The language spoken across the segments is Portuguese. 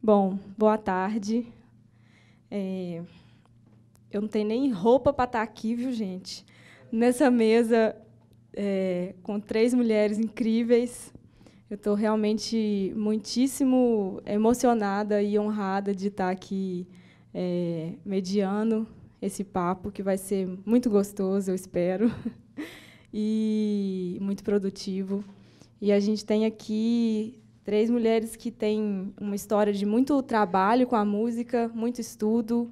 Bom, boa tarde. Eu não tenho nem roupa para estar aqui, viu, gente? Nessa mesa, com 3 mulheres incríveis. Eu estou realmente muitíssimo emocionada e honrada de estar aqui mediando esse papo, que vai ser muito gostoso, eu espero, e muito produtivo. E a gente tem aqui 3 mulheres que têm uma história de muito trabalho com a música, muito estudo,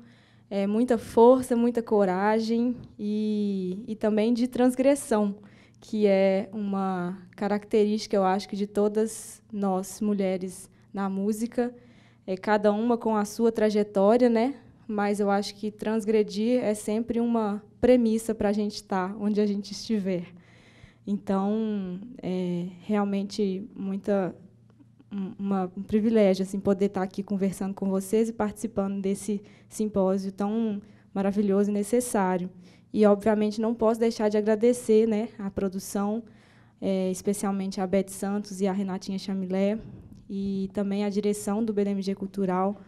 muita força, muita coragem e também de transgressão, que é uma característica, eu acho, que de todas nós, mulheres, na música, cada uma com a sua trajetória, né? Mas eu acho que transgredir é sempre uma premissa para a gente estar onde a gente estiver. Então, realmente um privilégio assim, poder estar aqui conversando com vocês e participando desse simpósio tão maravilhoso e necessário. E, obviamente, não posso deixar de agradecer, né, a produção, especialmente a Beth Santos e a Renatinha Chamilé, e também a direção do BDMG Cultural,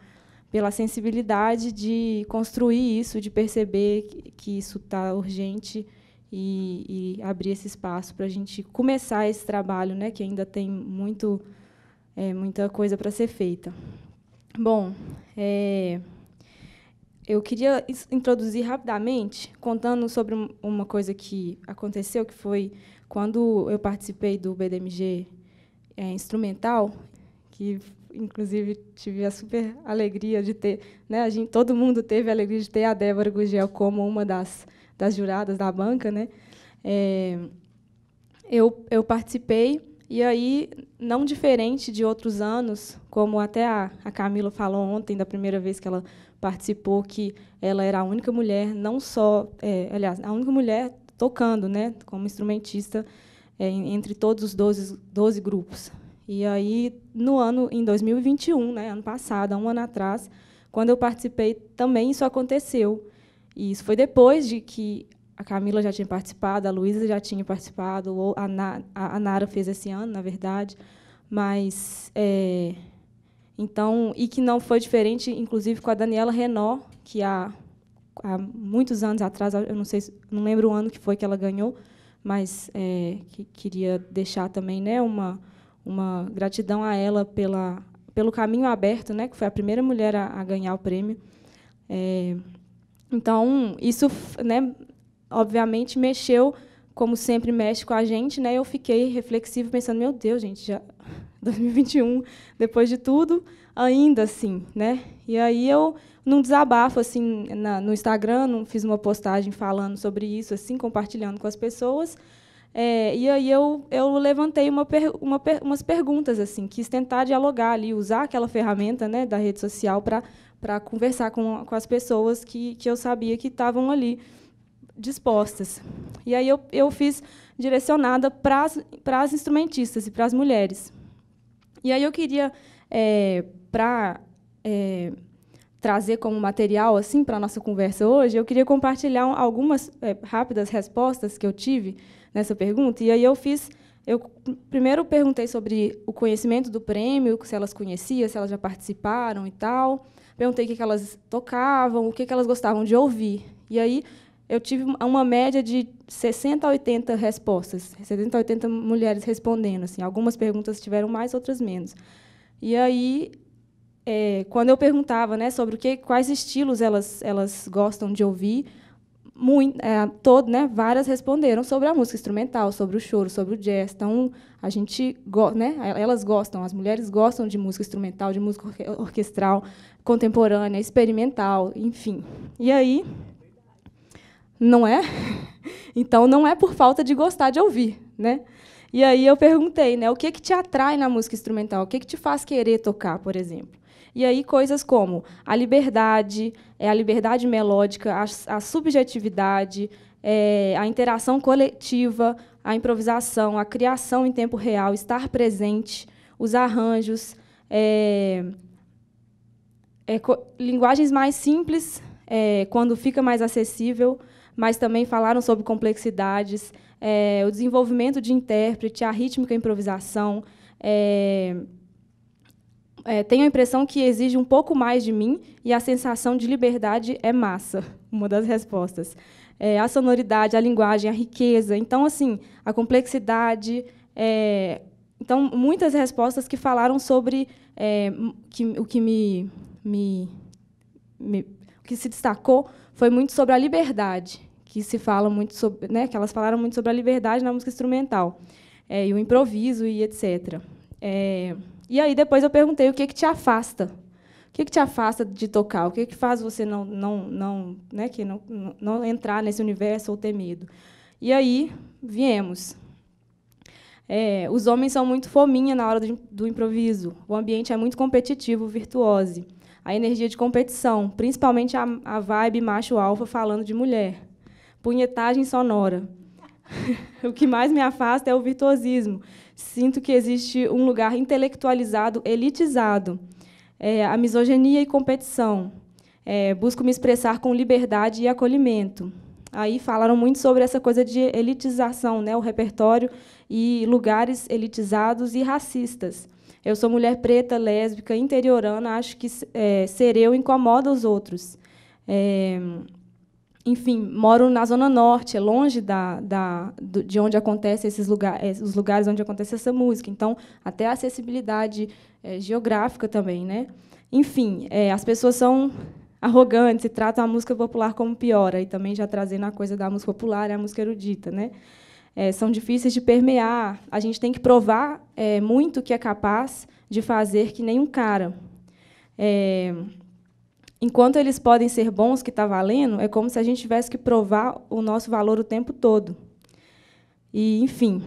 pela sensibilidade de construir isso, de perceber que isso está urgente e abrir esse espaço para a gente começar esse trabalho, né, que ainda tem muita coisa para ser feita. Bom, eu queria introduzir rapidamente, contando sobre uma coisa que aconteceu, que foi quando eu participei do BDMG instrumental, que, inclusive, tive a super alegria de ter, né, todo mundo teve a alegria de ter a Débora Gugel como uma das juradas da banca, né? Eu participei, e aí, não diferente de outros anos, como até a Camila falou ontem, da primeira vez que ela participou, que ela era a única mulher, não só, aliás, a única mulher tocando, né, como instrumentista, entre todos os 12 grupos. E aí, em 2021, né, ano passado, há um ano atrás, quando eu participei, também isso aconteceu. E isso foi depois de que a Camila já tinha participado, a Luísa já tinha participado, ou a Nara fez esse ano, na verdade. Mas, então, e que não foi diferente, inclusive, com a Daniela Renault, que há muitos anos atrás, eu não lembro o ano que foi que ela ganhou, mas que queria deixar também, né, uma gratidão a ela pelo caminho aberto, né, que foi a primeira mulher a ganhar o prêmio. Então, isso, né, obviamente, mexeu, como sempre mexe com a gente, né? Eu fiquei reflexiva, pensando, meu Deus, gente, já 2021, depois de tudo, ainda assim, né? E aí eu, num desabafo assim no Instagram, fiz uma postagem falando sobre isso, assim, compartilhando com as pessoas. E aí eu levantei umas perguntas, assim, quis tentar dialogar ali, usar aquela ferramenta, né, da rede social para conversar com as pessoas que eu sabia que estavam ali dispostas. E aí eu fiz direcionada para as instrumentistas e para as mulheres. E aí eu queria, para trazer como material assim para a nossa conversa hoje, eu queria compartilhar algumas rápidas respostas que eu tive nessa pergunta. E aí eu primeiro perguntei sobre o conhecimento do prêmio, se elas conheciam, se elas já participaram e tal. Perguntei o que elas tocavam, o que elas gostavam de ouvir. E aí eu tive uma média de 60 a 80 respostas, 60 a 80 mulheres respondendo. Assim. Algumas perguntas tiveram mais, outras menos. E aí, quando eu perguntava, né, sobre quais estilos elas gostam de ouvir, várias responderam sobre a música instrumental, sobre o choro, sobre o jazz. Então, a gente, né, elas gostam, as mulheres gostam de música instrumental, de música orquestral, contemporânea, experimental, enfim. E aí, não é? Então, não é por falta de gostar de ouvir, né? E aí eu perguntei, né, o que te atrai na música instrumental? O que te faz querer tocar, por exemplo? E aí coisas como a liberdade melódica, a subjetividade, a interação coletiva, a improvisação, a criação em tempo real, estar presente, os arranjos, linguagens mais simples, quando fica mais acessível, mas também falaram sobre complexidades, o desenvolvimento de intérprete, a rítmica, a improvisação, tenho a impressão que exige um pouco mais de mim e a sensação de liberdade é massa, uma das respostas. A sonoridade, a linguagem, a riqueza. Então, assim, a complexidade. Então, muitas respostas que falaram sobre o que se destacou foi muito sobre a liberdade, que se fala muito sobre, né, que elas falaram muito sobre a liberdade na música instrumental, e o improviso e etc. E aí depois eu perguntei o que te afasta, o que te afasta de tocar, o que faz você não entrar nesse universo ou ter medo. E aí viemos. Os homens são muito fominha na hora do improviso. O ambiente é muito competitivo, virtuose. A energia de competição, principalmente a vibe macho-alfa falando de mulher. Punhetagem sonora. O que mais me afasta é o virtuosismo. Sinto que existe um lugar intelectualizado, elitizado. A misoginia e competição. Busco me expressar com liberdade e acolhimento. Aí falaram muito sobre essa coisa de elitização, né, o repertório e lugares elitizados e racistas. Eu sou mulher preta, lésbica, interiorana, acho que ser eu incomoda os outros. Enfim, moro na Zona Norte, é longe de onde acontece os lugares onde acontece essa música. Então, até a acessibilidade geográfica também, né? Enfim, as pessoas são arrogantes e tratam a música popular como pior. Aí também já trazendo a coisa da música popular e a música erudita, né? São difíceis de permear. A gente tem que provar muito que é capaz de fazer que nem um cara. Enquanto eles podem ser bons, que está valendo, é como se a gente tivesse que provar o nosso valor o tempo todo. E, enfim,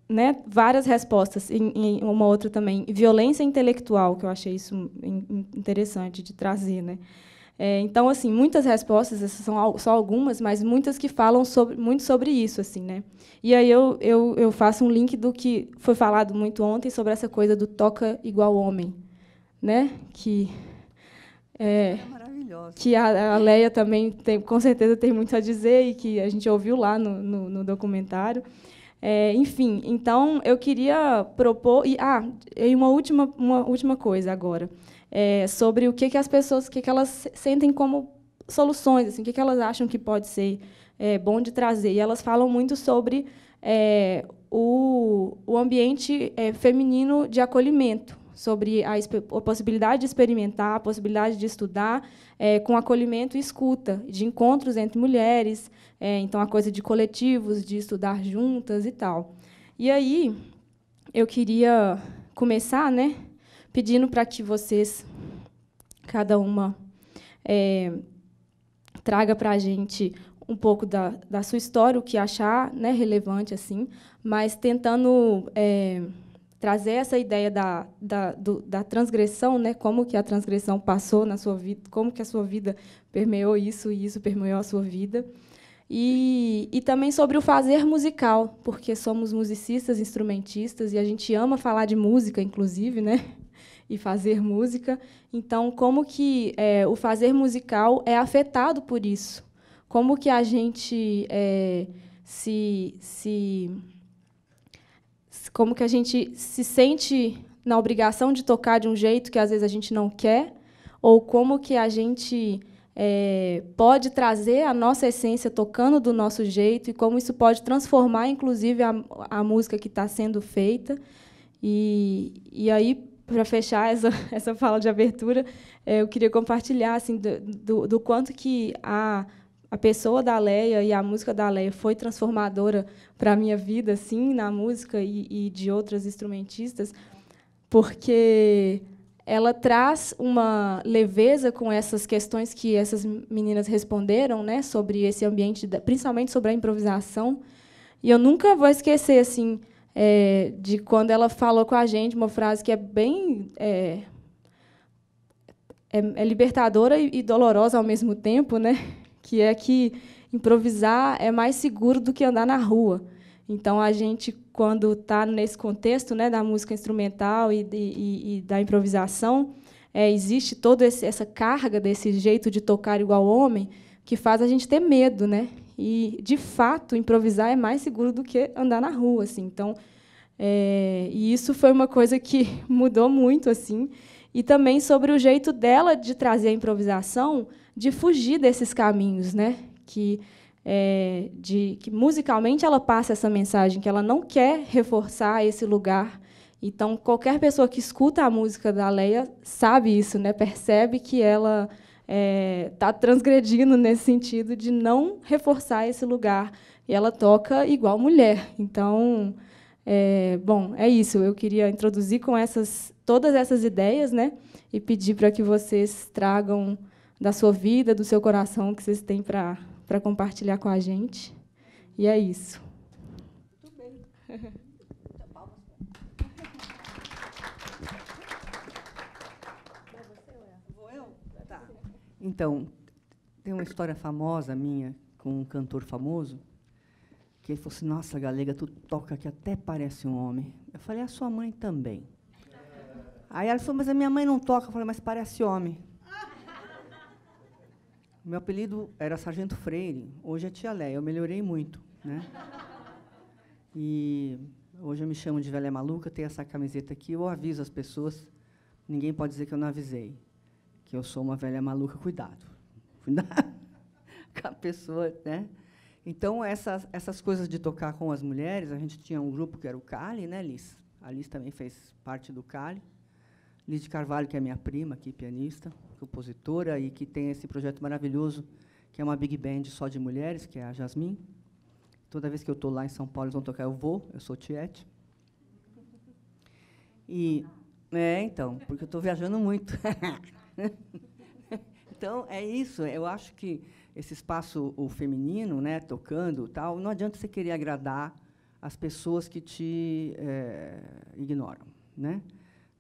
né, várias respostas. Em uma outra também, violência intelectual, que eu achei isso interessante de trazer, né? Então, assim, muitas respostas, essas são só algumas, mas muitas que falam muito sobre isso, assim, né? E aí eu faço um link do que foi falado muito ontem sobre essa coisa do toca igual homem, né? Que a Leia também com certeza tem muito a dizer e que a gente ouviu lá no documentário. Enfim, então eu queria propor e uma última coisa agora. Sobre o que as pessoas, o que elas sentem como soluções, assim, o que elas acham que pode ser bom de trazer. E elas falam muito sobre o ambiente feminino de acolhimento, sobre a possibilidade de experimentar, a possibilidade de estudar com acolhimento e escuta, de encontros entre mulheres, então a coisa de coletivos, de estudar juntas e tal. E aí eu queria começar, né, pedindo para que vocês, cada uma, traga para a gente um pouco da sua história, o que achar, né, relevante, assim, mas tentando trazer essa ideia da transgressão, né, como que a transgressão passou na sua vida, como que a sua vida permeou isso e isso permeou a sua vida. E também sobre o fazer musical, porque somos musicistas, instrumentistas, e a gente ama falar de música, inclusive, né? E fazer música. Então, como que o fazer musical é afetado por isso? Como que a gente como que a gente se sente na obrigação de tocar de um jeito que às vezes a gente não quer, ou como que a gente pode trazer a nossa essência tocando do nosso jeito e como isso pode transformar, inclusive, a música que está sendo feita. E aí, para fechar essa fala de abertura, eu queria compartilhar assim, do quanto que a pessoa da Leia e a música da Leia foi transformadora para a minha vida, assim, na música e de outras instrumentistas, porque ela traz uma leveza com essas questões que essas meninas responderam, né, sobre esse ambiente, principalmente sobre a improvisação. E eu nunca vou esquecer assim, de quando ela falou com a gente uma frase que é bem libertadora e dolorosa ao mesmo tempo, né? Que é que improvisar é mais seguro do que andar na rua. Então, a gente, quando está nesse contexto, né, da música instrumental e da improvisação, existe toda essa carga desse jeito de tocar igual homem que faz a gente ter medo, né? E, de fato, improvisar é mais seguro do que andar na rua, assim. Então, e isso foi uma coisa que mudou muito, assim. e também sobre o jeito dela de trazer a improvisação, de fugir desses caminhos, né? Que musicalmente ela passa essa mensagem, que ela não quer reforçar esse lugar. Então, qualquer pessoa que escuta a música da Leia sabe isso, né? Percebe que ela está transgredindo nesse sentido de não reforçar esse lugar. E ela toca igual mulher. Então, bom, é isso. Eu queria introduzir com todas essas ideias, né? E pedir para que vocês tragam da sua vida, do seu coração, o que vocês têm para compartilhar com a gente. E é isso. Muito bem. Vou eu? Tá. Então, tem uma história famosa minha com um cantor famoso, que ele falou assim, nossa, Galega, tu toca que até parece um homem. Eu falei, a sua mãe também. Aí ela falou, mas a minha mãe não toca. Eu falei, mas parece homem. Meu apelido era Sargento Freire, hoje é Tia Leia, eu melhorei muito, né? E hoje eu me chamo de Velha Maluca, tenho essa camiseta aqui, eu aviso as pessoas, ninguém pode dizer que eu não avisei, que eu sou uma velha maluca, cuidado. Cuidado com a pessoa, né? Então, essas coisas de tocar com as mulheres, a gente tinha um grupo que era o Cali, né, Liz? A Liz também fez parte do Cali. Liz de Carvalho, que é minha prima, aqui, pianista, compositora, e que tem esse projeto maravilhoso, que é uma big band só de mulheres, que é a Jasmine. Toda vez que eu estou lá em São Paulo, eles vão tocar, eu sou tiete. E, então, porque eu estou viajando muito. Então, é isso. Eu acho que esse espaço o feminino, né, tocando, tal, não adianta você querer agradar as pessoas que te ignoram, né?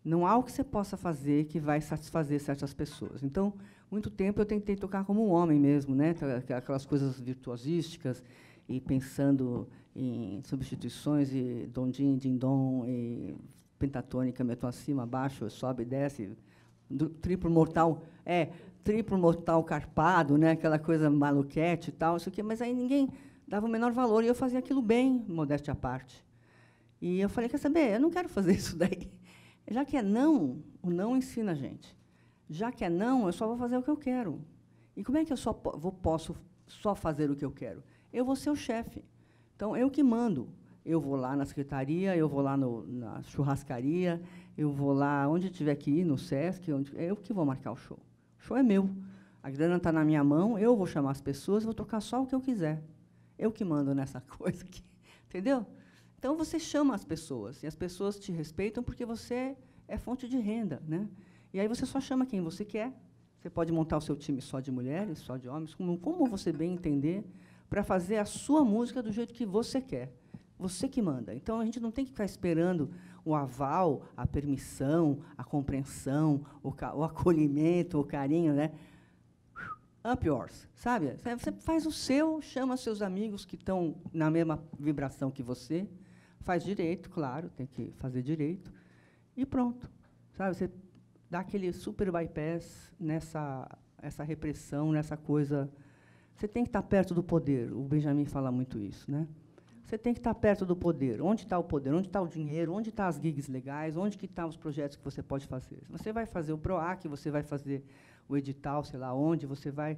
Não há o que você possa fazer que vai satisfazer certas pessoas. Então, muito tempo eu tentei tocar como um homem mesmo, né? Aquelas coisas virtuosísticas, e pensando em substituições, e dom-din, din-dom, e pentatônica, meto acima, abaixo, sobe, desce, triplo mortal carpado, né? Aquela coisa maluquete e tal, isso aqui, mas aí ninguém dava o menor valor, e eu fazia aquilo bem, modéstia à parte. E eu falei, quer saber, eu não quero fazer isso daí. Já que é não, o não ensina a gente. Já que é não, eu só vou fazer o que eu quero. E como é que eu posso só fazer o que eu quero? Eu vou ser o chefe. Então, eu que mando. Eu vou lá na secretaria, eu vou lá na churrascaria, eu vou lá onde tiver que ir, no Sesc, eu que vou marcar o show. O show é meu. A grana está na minha mão, eu vou chamar as pessoas e vou tocar só o que eu quiser. Eu que mando nessa coisa aqui. Entendeu? Então, você chama as pessoas, e as pessoas te respeitam porque você é fonte de renda, né? E aí você só chama quem você quer. Você pode montar o seu time só de mulheres, só de homens, como você bem entender, para fazer a sua música do jeito que você quer. Você que manda. Então, a gente não tem que ficar esperando o aval, a permissão, a compreensão, o acolhimento, o carinho, né? Up yours, sabe? Você faz o seu, chama seus amigos que estão na mesma vibração que você, faz direito, claro, tem que fazer direito, e pronto. Sabe? Você dá aquele super bypass essa repressão, nessa coisa. Você tem que estar perto do poder. O Benjamin fala muito isso, né? Você tem que estar perto do poder. Onde está o poder? Onde está o dinheiro? Onde estão as gigs legais? Onde que estão os projetos que você pode fazer? Você vai fazer o PROAC, você vai fazer o edital, sei lá onde, você vai...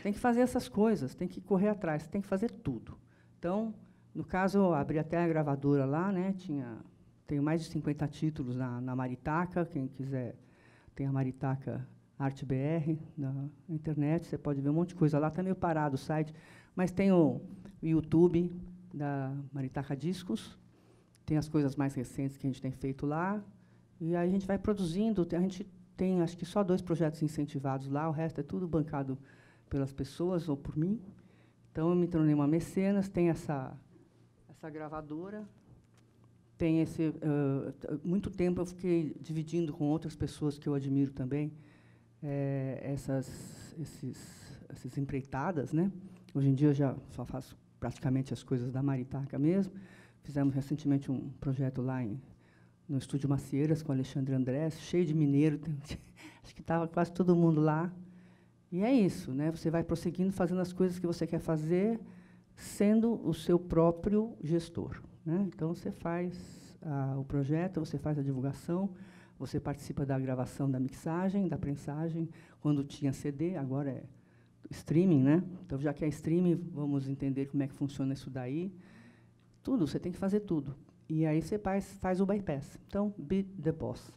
Tem que fazer essas coisas, tem que correr atrás, tem que fazer tudo. Então, no caso, eu abri até a gravadora lá, né? Tenho mais de 50 títulos na Maritaca. Quem quiser, tem a Maritaca Arte BR na internet. Você pode ver um monte de coisa lá. Está meio parado o site, mas tem o YouTube da Maritaca Discos. Tem as coisas mais recentes que a gente tem feito lá. E aí a gente vai produzindo. A gente tem, acho que, só 2 projetos incentivados lá. O resto é tudo bancado pelas pessoas ou por mim. Então, eu me tornei uma mecenas. Tem essa gravadora, tem muito tempo eu fiquei dividindo com outras pessoas que eu admiro também essas empreitadas, né? Hoje em dia eu já só faço praticamente as coisas da Maritaca mesmo. Fizemos recentemente um projeto lá no Estúdio Macieiras com o Alexandre Andrés, cheio de mineiro, acho que estava quase todo mundo lá. E é isso, né? Você vai prosseguindo, fazendo as coisas que você quer fazer, sendo o seu próprio gestor, né? Então, você faz o projeto, você faz a divulgação, você participa da gravação, da mixagem, da prensagem, quando tinha CD, agora é streaming, né? Então, já que é streaming, vamos entender como é que funciona isso daí. Tudo, você tem que fazer tudo. E aí você faz o bypass. Então, be the boss.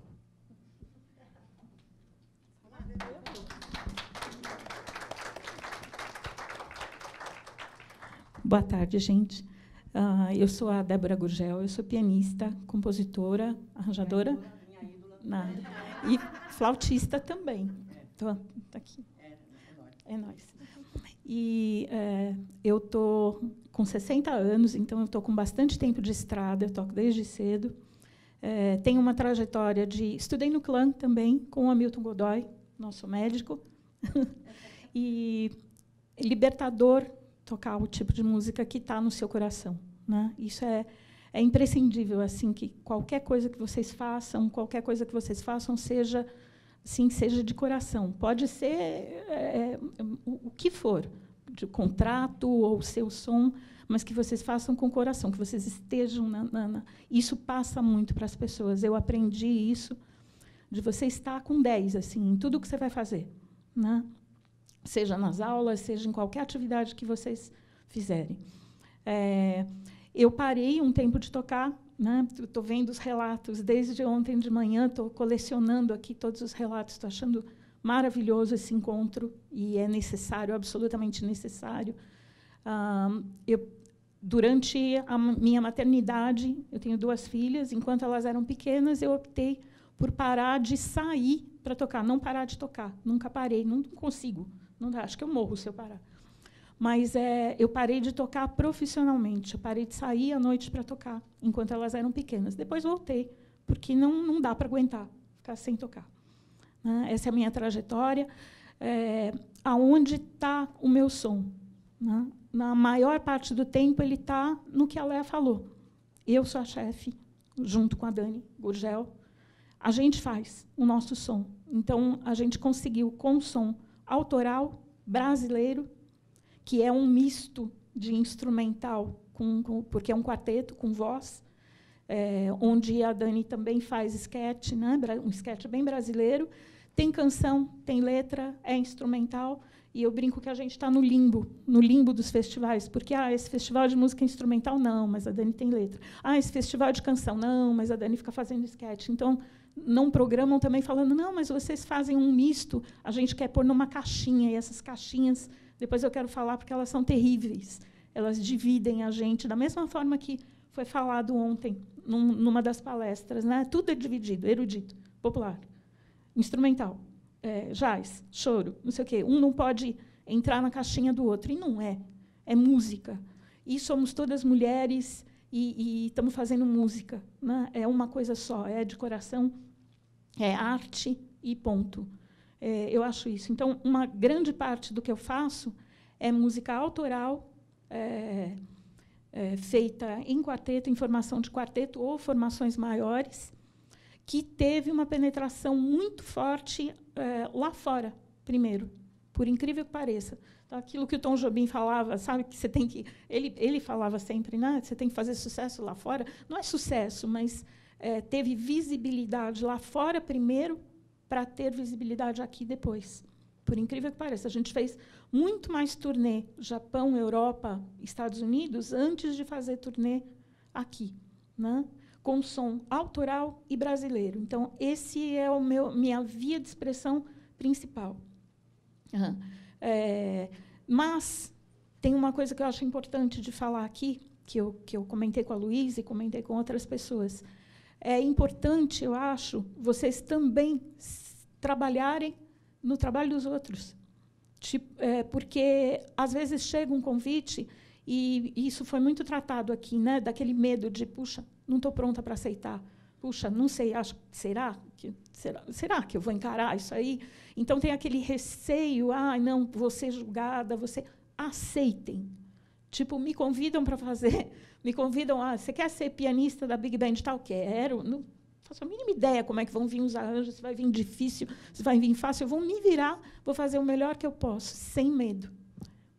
Boa tarde, gente. Eu sou a Débora Gurgel, eu sou pianista, compositora, arranjadora e flautista também. Tá aqui. É nóis. E eu estou com 60 anos, então eu estou com bastante tempo de estrada, eu toco desde cedo. Tenho uma trajetória de... Estudei no Clã também, com o Hamilton Godoy, nosso médico. E libertador tocar o tipo de música que está no seu coração, né? Isso é imprescindível, assim, que qualquer coisa que vocês façam, seja de coração. Pode ser o que for, de contrato ou seu som, mas que vocês façam com o coração, que vocês estejam Isso passa muito para as pessoas. Eu aprendi isso, de você estar com 10, assim, em tudo que você vai fazer, né? Seja nas aulas, seja em qualquer atividade que vocês fizerem. Eu parei um tempo de tocar, né? Estou vendo os relatos desde ontem de manhã, estou colecionando aqui todos os relatos, estou achando maravilhoso esse encontro, e é necessário, absolutamente necessário. Durante a minha maternidade, eu tenho 2 filhas, enquanto elas eram pequenas, eu optei por parar de sair para tocar, não parar de tocar, nunca parei, não consigo. Não dá, acho que eu morro se eu parar. Mas eu parei de tocar profissionalmente. Eu parei de sair à noite para tocar, enquanto elas eram pequenas. Depois voltei, porque não dá para aguentar ficar sem tocar. Né? Essa é a minha trajetória. Aonde está o meu som? Né? Na maior parte do tempo, ele está no que a Léa falou. Eu sou a chefe, junto com a Dani Gurgel. A gente faz o nosso som. Então, a gente conseguiu, com o som autoral brasileiro, que é um misto de instrumental, porque é um quarteto com voz, onde a Dani também faz sketch, né, um sketch bem brasileiro. Tem canção, tem letra, é instrumental, e eu brinco que a gente está no limbo dos festivais, porque esse festival de música instrumental, não, mas a Dani tem letra. Esse festival de canção, não, mas a Dani fica fazendo sketch. Então, não programam também falando, não, mas vocês fazem um misto, a gente quer pôr numa caixinha, e essas caixinhas, depois eu quero falar, porque elas são terríveis. Elas dividem a gente, da mesma forma que foi falado ontem, numa das palestras. Né? Tudo é dividido, erudito, popular, instrumental, jazz, choro, não sei o quê. Um não pode entrar na caixinha do outro, e não é. É música. E somos todas mulheres, e estamos fazendo música. Né? É uma coisa só, é de coração, é arte e ponto. Eu acho isso. Então, uma grande parte do que eu faço é música autoral, feita em quarteto, em formação de quarteto ou formações maiores, que teve uma penetração muito forte lá fora, primeiro, por incrível que pareça. Então, aquilo que o Tom Jobim falava, sabe, que você tem que... Ele falava sempre, né, você tem que fazer sucesso lá fora. Não é sucesso, mas teve visibilidade lá fora primeiro, para ter visibilidade aqui depois. Por incrível que pareça, a gente fez muito mais turnê Japão, Europa, Estados Unidos, antes de fazer turnê aqui, né? Com som autoral e brasileiro. Então, esse é minha via de expressão principal. Mas tem uma coisa que eu acho importante de falar aqui, que eu comentei com a Luísa e comentei com outras pessoas. É importante, eu acho, vocês também trabalharem no trabalho dos outros. Porque, às vezes, chega um convite, e isso foi muito tratado aqui, né, daquele medo de, puxa, não estou pronta para aceitar. Puxa, não sei, será que eu vou encarar isso aí? Então, tem aquele receio, não, vou ser julgada, aceitem. Tipo, me convidam para fazer, me convidam, você quer ser pianista da Big Band tal? Quero. Não faço a mínima ideia como é que vão vir os arranjos, se vai vir difícil, se vai vir fácil. Eu vou me virar, vou fazer o melhor que eu posso, sem medo.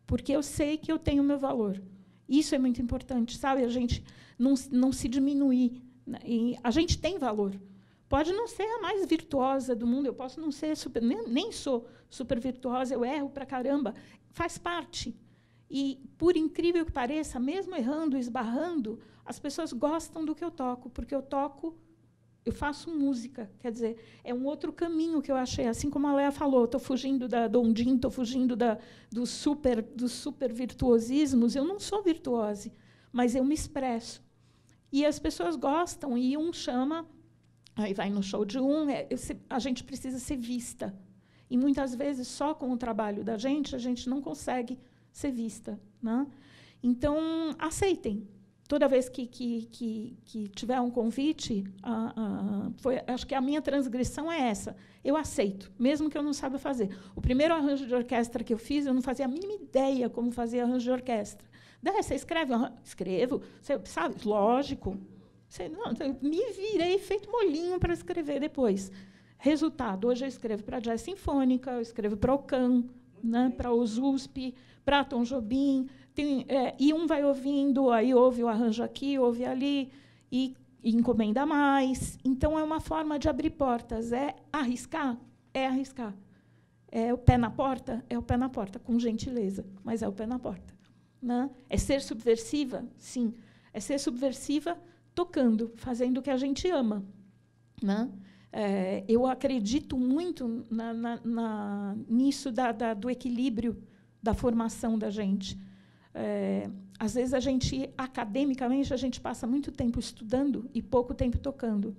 Porque eu sei que eu tenho o meu valor. Isso é muito importante, sabe? A gente não se diminuir. E a gente tem valor, Pode não ser a mais virtuosa do mundo, eu posso não ser nem sou super virtuosa, eu erro pra caramba, faz parte. E, por incrível que pareça, mesmo errando, esbarrando, as pessoas gostam do que eu toco, porque eu faço música, quer dizer, é um outro caminho que eu achei, assim como a Léa falou, estou fugindo da Dondim, estou fugindo dos super virtuosismos, eu não sou virtuose, mas eu me expresso. E as pessoas gostam, e um chama, aí vai no show de a gente precisa ser vista. E, muitas vezes, só com o trabalho da gente, a gente não consegue ser vista, né? Então, aceitem. Toda vez que tiver um convite, acho que a minha transgressão é essa. Eu aceito, mesmo que eu não saiba fazer. O primeiro arranjo de orquestra que eu fiz, eu não fazia a mínima ideia como fazer arranjo de orquestra. Daí, você escreve? Escrevo. Você sabe? Lógico. Eu me virei feito molinho para escrever depois. Resultado, hoje eu escrevo para a Jazz Sinfônica, eu escrevo para o CAN, né, para o USP, para Tom Jobim, e um vai ouvindo, aí ouve o arranjo aqui, ouve ali, e encomenda mais. Então, é uma forma de abrir portas. É arriscar? É arriscar. É o pé na porta? É o pé na porta, com gentileza, mas é o pé na porta. Né? É ser subversiva? Sim. É ser subversiva tocando, fazendo o que a gente ama. Né? Eu acredito muito nisso do equilíbrio da formação da gente. Às vezes, academicamente, a gente passa muito tempo estudando e pouco tempo tocando.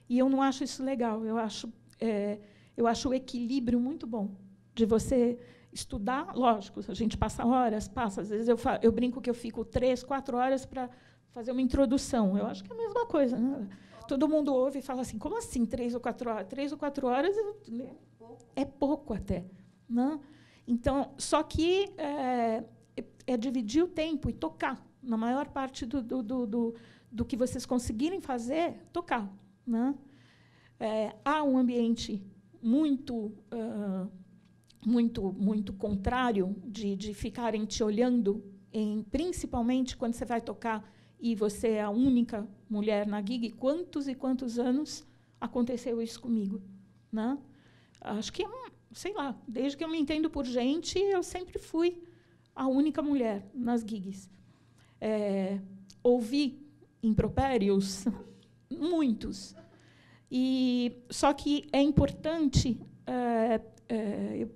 E eu não acho isso legal. Eu acho o equilíbrio muito bom, de você estudar. Lógico, a gente passa horas, às vezes eu brinco que eu fico 3, 4 horas para fazer uma introdução. Eu acho que é a mesma coisa, né? Todo mundo ouve e fala assim, como assim 3 ou 4 horas? 3 ou 4 horas é pouco até. Né? Então, só que é dividir o tempo e tocar. Na maior parte do que vocês conseguirem fazer, tocar. Né? Há um ambiente muito contrário de ficarem te olhando, principalmente quando você vai tocar e você é a única mulher na gig. Quantos e quantos anos aconteceu isso comigo? Né? Acho que, sei lá, desde que eu me entendo por gente, eu sempre fui a única mulher nas gigs. Ouvi impropérios, muitos. Só que é importante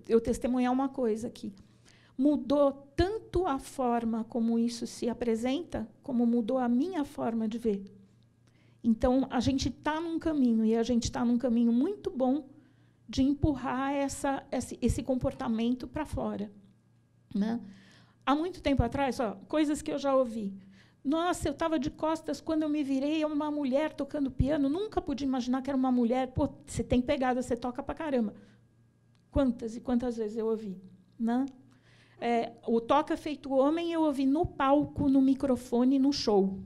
eu testemunhar uma coisa aqui. Mudou tanto a forma como isso se apresenta, como mudou a minha forma de ver. Então, a gente está num caminho, e a gente está num caminho muito bom de empurrar esse comportamento para fora. Né? Há muito tempo atrás, coisas que eu já ouvi. Nossa, eu estava de costas quando eu me virei, é uma mulher tocando piano. Nunca pude imaginar que era uma mulher. Pô, você tem pegada, você toca para caramba. Quantas e quantas vezes eu ouvi. Né? O Toca Feito Homem eu ouvi no palco, no microfone, no show.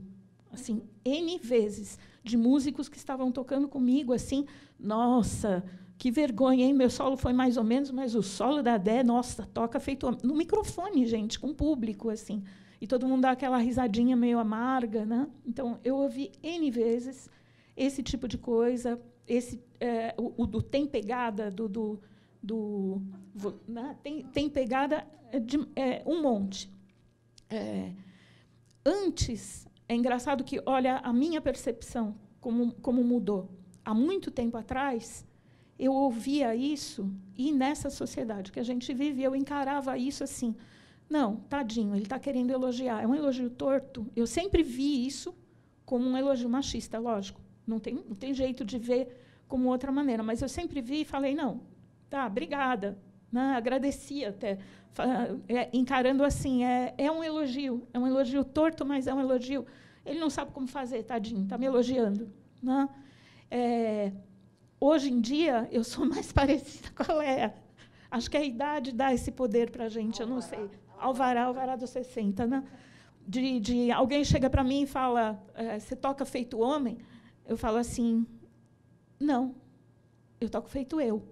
Assim, N vezes, de músicos que estavam tocando comigo, assim, nossa, que vergonha, hein? Meu solo foi mais ou menos, mas o solo da Dé, nossa, Toca Feito Homem. No microfone, gente, com público, assim. E todo mundo dá aquela risadinha meio amarga. Né? Então, eu ouvi N vezes esse tipo de coisa, o do tem pegada, né? Tem pegada um monte. Antes, é engraçado que, olha, a minha percepção, como mudou. Há muito tempo atrás, eu ouvia isso, e nessa sociedade que a gente vive, eu encarava isso assim, não, tadinho, ele está querendo elogiar. É um elogio torto. Eu sempre vi isso como um elogio machista, lógico. Não tem jeito de ver como outra maneira, mas eu sempre vi e falei, não, tá, obrigada. Né? Agradeci até, encarando assim, é um elogio torto, mas é um elogio. Ele não sabe como fazer, tadinho, está me elogiando. Né? Hoje em dia, eu sou mais parecida com a Léa. Acho que a idade dá esse poder para a gente, eu não sei. Alvará dos 60. Né? De alguém chega para mim e fala, você toca feito homem? Eu falo assim, não, eu toco feito eu.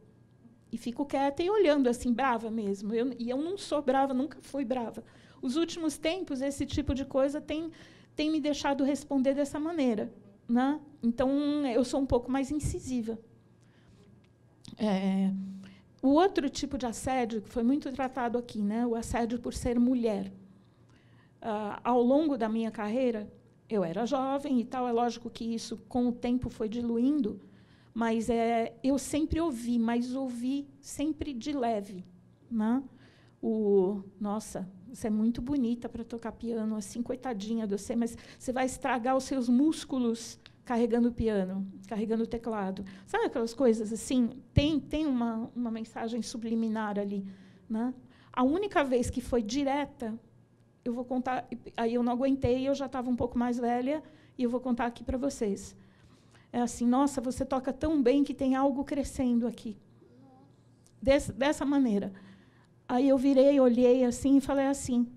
E fico quieta e olhando, assim, brava mesmo. E eu não sou brava, nunca fui brava. Os últimos tempos, esse tipo de coisa tem me deixado responder dessa maneira. né? Então, eu sou um pouco mais incisiva. O outro tipo de assédio, que foi muito tratado aqui, né? O assédio por ser mulher. Ao longo da minha carreira, eu era jovem e tal, é lógico que isso, com o tempo, foi diluindo, mas eu sempre ouvi, mas ouvi sempre de leve, né? Nossa, você é muito bonita para tocar piano, assim, coitadinha de você, mas você vai estragar os seus músculos carregando o piano, carregando o teclado. Sabe aquelas coisas assim? Tem uma mensagem subliminar ali, né? A única vez que foi direta, eu vou contar, aí eu não aguentei, eu já estava um pouco mais velha, e eu vou contar aqui para vocês. É assim, nossa, você toca tão bem que tem algo crescendo aqui. Dessa maneira. Aí eu virei, olhei assim e falei assim,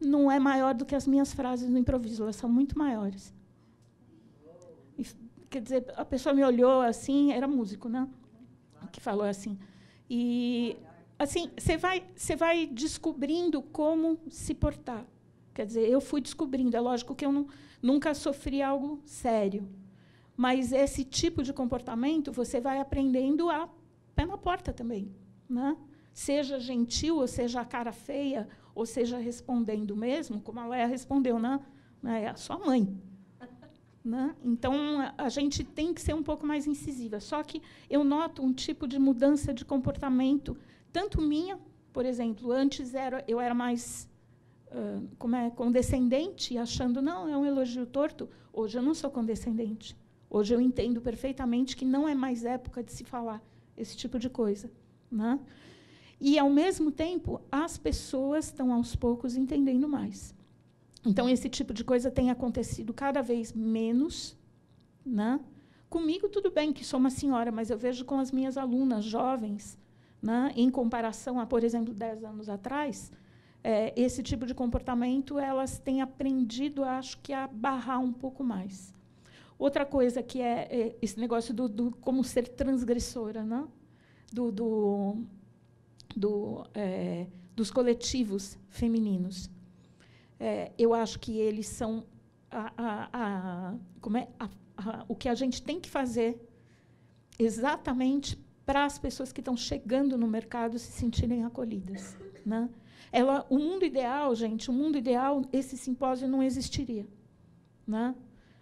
não é maior do que as minhas frases no improviso, elas são muito maiores. E, quer dizer, a pessoa me olhou assim, era músico, né? Que falou assim. E, assim, você vai descobrindo como se portar. Quer dizer, eu fui descobrindo. É lógico que eu nunca sofri algo sério. Mas esse tipo de comportamento você vai aprendendo a pé na porta também, né? Seja gentil, ou seja a cara feia, ou seja respondendo mesmo, como a Léa respondeu, né? É a sua mãe. Né? Então, a gente tem que ser um pouco mais incisiva. Só que eu noto um tipo de mudança de comportamento, tanto minha, por exemplo, antes eu era mais condescendente, achando, não, é um elogio torto. Hoje eu não sou condescendente. Hoje eu entendo perfeitamente que não é mais época de se falar esse tipo de coisa. Né? E, ao mesmo tempo, as pessoas estão, aos poucos, entendendo mais. Então, esse tipo de coisa tem acontecido cada vez menos. Né? Comigo, tudo bem, que sou uma senhora, mas eu vejo com as minhas alunas jovens, né, em comparação a, por exemplo, 10 anos atrás, esse tipo de comportamento elas têm aprendido, acho que, a barrar um pouco mais. Outra coisa que é esse negócio do como ser transgressora, né? Dos coletivos femininos. Eu acho que eles são o que a gente tem que fazer exatamente para as pessoas que estão chegando no mercado se sentirem acolhidas. Né? O mundo ideal, gente, o mundo ideal, esse simpósio não existiria. Né?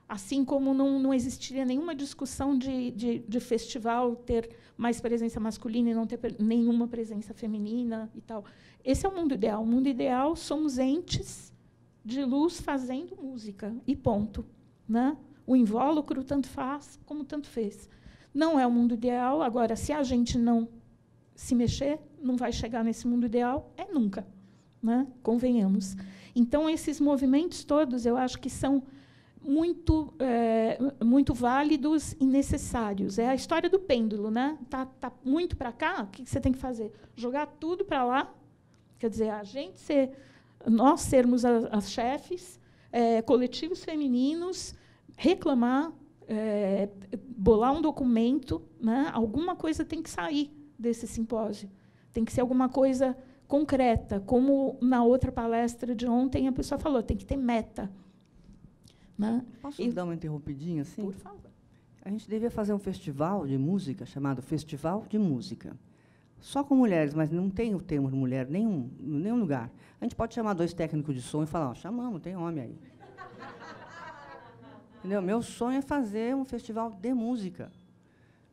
Assim como não existiria nenhuma discussão de festival ter mais presença masculina e não ter nenhuma presença feminina e tal. Esse é o mundo ideal. O mundo ideal somos entes de luz fazendo música, e ponto. Né? O invólucro tanto faz como tanto fez. Não é o mundo ideal. Agora, se a gente não se mexer, não vai chegar nesse mundo ideal, nunca. Né? Convenhamos. Então, esses movimentos todos, eu acho que são muito válidos e necessários. É a história do pêndulo. Né? Tá muito para cá, o que você tem que fazer? Jogar tudo para lá. Quer dizer, nós sermos as chefes, coletivos femininos, reclamar, bolar um documento, né? Alguma coisa tem que sair desse simpósio. Tem que ser alguma coisa concreta, como na outra palestra de ontem a pessoa falou, tem que ter meta. Né? Posso dar uma interrompidinha assim? Por favor. A gente devia fazer um festival de música chamado Festival de Música. Só com mulheres, mas não tem o termo de mulher em nenhum lugar. A gente pode chamar 2 técnicos de som e falar, chamamos, tem homem aí. Entendeu? Meu sonho é fazer um festival de música,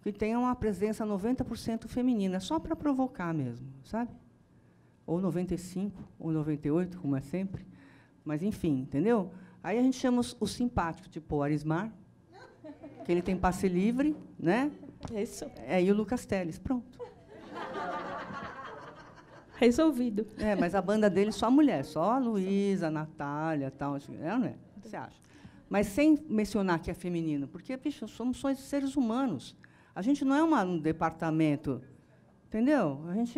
que tenha uma presença 90% feminina, só para provocar mesmo, sabe? Ou 95%, ou 98%, como é sempre. Mas, enfim, entendeu? Aí a gente chama os simpáticos, tipo o Arismar, que ele tem passe livre, né? Isso. E o Lucas Teles, pronto. Resolvido. Mas a banda dele só mulher, só a Luísa, a Natália, tal, não é? O que você acha? Mas sem mencionar que é feminino, porque, bicho, somos só seres humanos. A gente não é um departamento, entendeu? A gente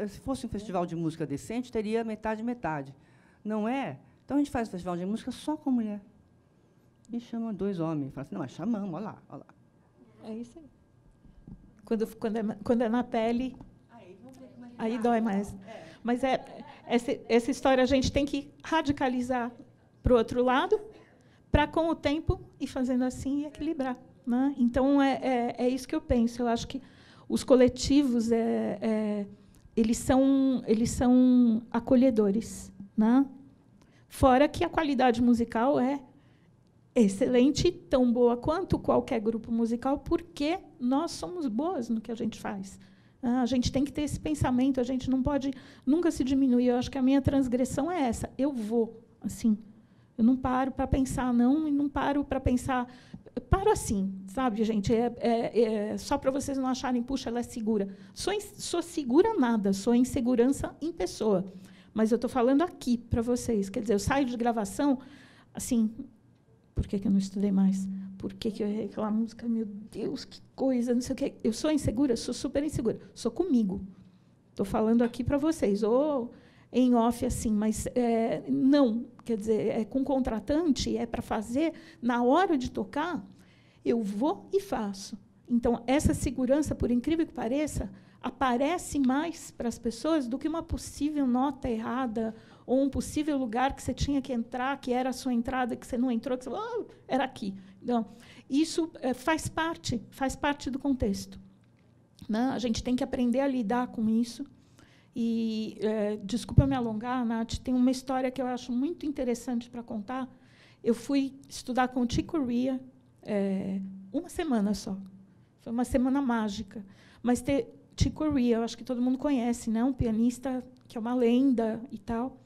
se fosse um festival de música decente, teria metade. Não é? Então, a gente faz um festival de música só com mulher. E chama 2 homens. Fala assim, não, mas chamamos, olha lá. É isso aí. Quando é na pele, aí dói mais. Mas essa história a gente tem que radicalizar para o outro lado, para, com o tempo, ir fazendo assim e equilibrar. Né? Então, é isso que eu penso. Eu acho que os coletivos eles são acolhedores. Né? Fora que a qualidade musical é excelente, tão boa quanto qualquer grupo musical, porque nós somos boas no que a gente faz. A gente tem que ter esse pensamento, a gente não pode nunca se diminuir. Eu acho que a minha transgressão é essa. Eu vou, assim. Eu não paro para pensar, não, e não paro para pensar. Paro assim, sabe, gente? Só para vocês não acharem, puxa, ela é segura. Sou segura nada, sou insegurança em pessoa. Mas eu estou falando aqui para vocês. Quer dizer, eu saio de gravação, assim, por que eu não estudei mais? Por que eu errei aquela música? Meu Deus, que coisa, não sei o quê. Eu sou insegura? Sou super insegura. Sou comigo. Estou falando aqui para vocês. Ou em off, assim, mas não. Quer dizer, com contratante, para fazer, na hora de tocar, eu vou e faço. Então, essa segurança, por incrível que pareça, aparece mais para as pessoas do que uma possível nota errada ou um possível lugar que você tinha que entrar, que era a sua entrada, que você não entrou, que você falou, era aqui. Então, isso faz parte do contexto. Né? A gente tem que aprender a lidar com isso. E, desculpa me alongar, Nath, tem uma história que eu acho muito interessante para contar. Eu fui estudar com o Chick Corea uma semana só. Foi uma semana mágica. Mas Chick Corea, eu acho que todo mundo conhece, né? Um pianista que é uma lenda e tal,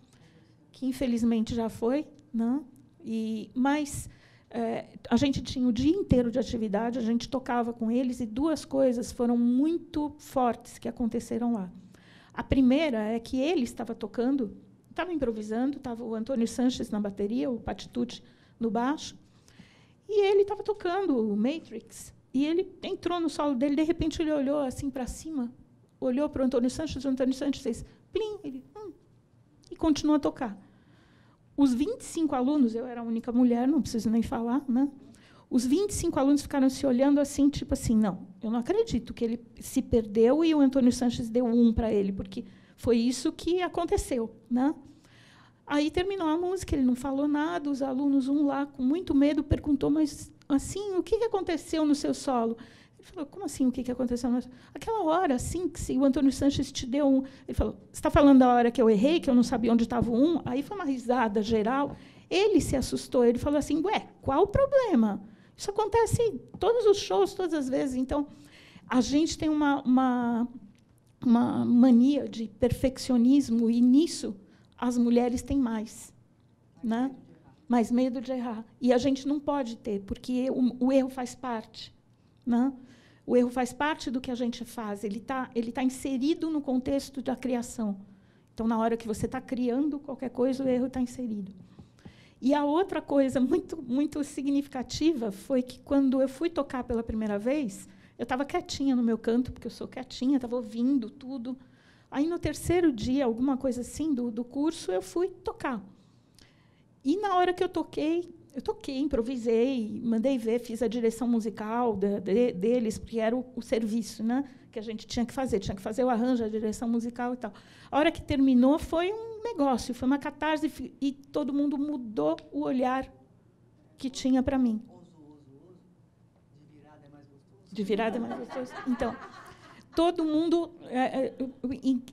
que infelizmente já foi, né? Mas a gente tinha o dia inteiro de atividade, a gente tocava com eles, e duas coisas foram muito fortes que aconteceram lá. A primeira é que ele estava tocando, estava improvisando, estava o Antônio Sanches na bateria, o Patitucci no baixo, e ele estava tocando o Matrix. E ele entrou no solo dele, de repente ele olhou assim para cima, olhou para o Antônio Sanches fez plim, ele e continuou a tocar. Os 25 alunos, eu era a única mulher, não preciso nem falar, né? Os 25 alunos ficaram se olhando assim, tipo assim, não, eu não acredito que ele se perdeu e o Antônio Sanches deu 1 para ele, porque foi isso que aconteceu. Né? Aí terminou a música, ele não falou nada, os alunos, um lá, com muito medo, perguntou, mas, assim, o que aconteceu no seu solo? Ele falou, como assim, o que aconteceu? Aquela hora, assim, que se o Antônio Sanches te deu 1... Ele falou, você está falando da hora que eu errei, que eu não sabia onde estava o 1? Aí foi uma risada geral. Ele se assustou, ele falou assim, qual o problema? Isso acontece em todos os shows, todas as vezes. Então, a gente tem uma mania de perfeccionismo, e, nisso, as mulheres têm mais. Né? Mais medo de errar. E a gente não pode ter, porque o erro faz parte. Né? O erro faz parte do que a gente faz. Ele tá inserido no contexto da criação. Então, na hora que você está criando qualquer coisa, o erro está inserido. E a outra coisa muito, muito significativa foi que, quando eu fui tocar pela primeira vez, eu estava quietinha no meu canto, porque eu sou quietinha, estava ouvindo tudo. Aí, no terceiro dia, alguma coisa assim do curso, eu fui tocar. E, na hora que eu toquei, improvisei, mandei ver, fiz a direção musical deles, porque era o serviço, né, que a gente tinha que fazer o arranjo, a direção musical e tal. A hora que terminou, foi um negócio, foi uma catarse, e todo mundo mudou o olhar que tinha para mim. De virada é mais gostoso? Então, todo mundo...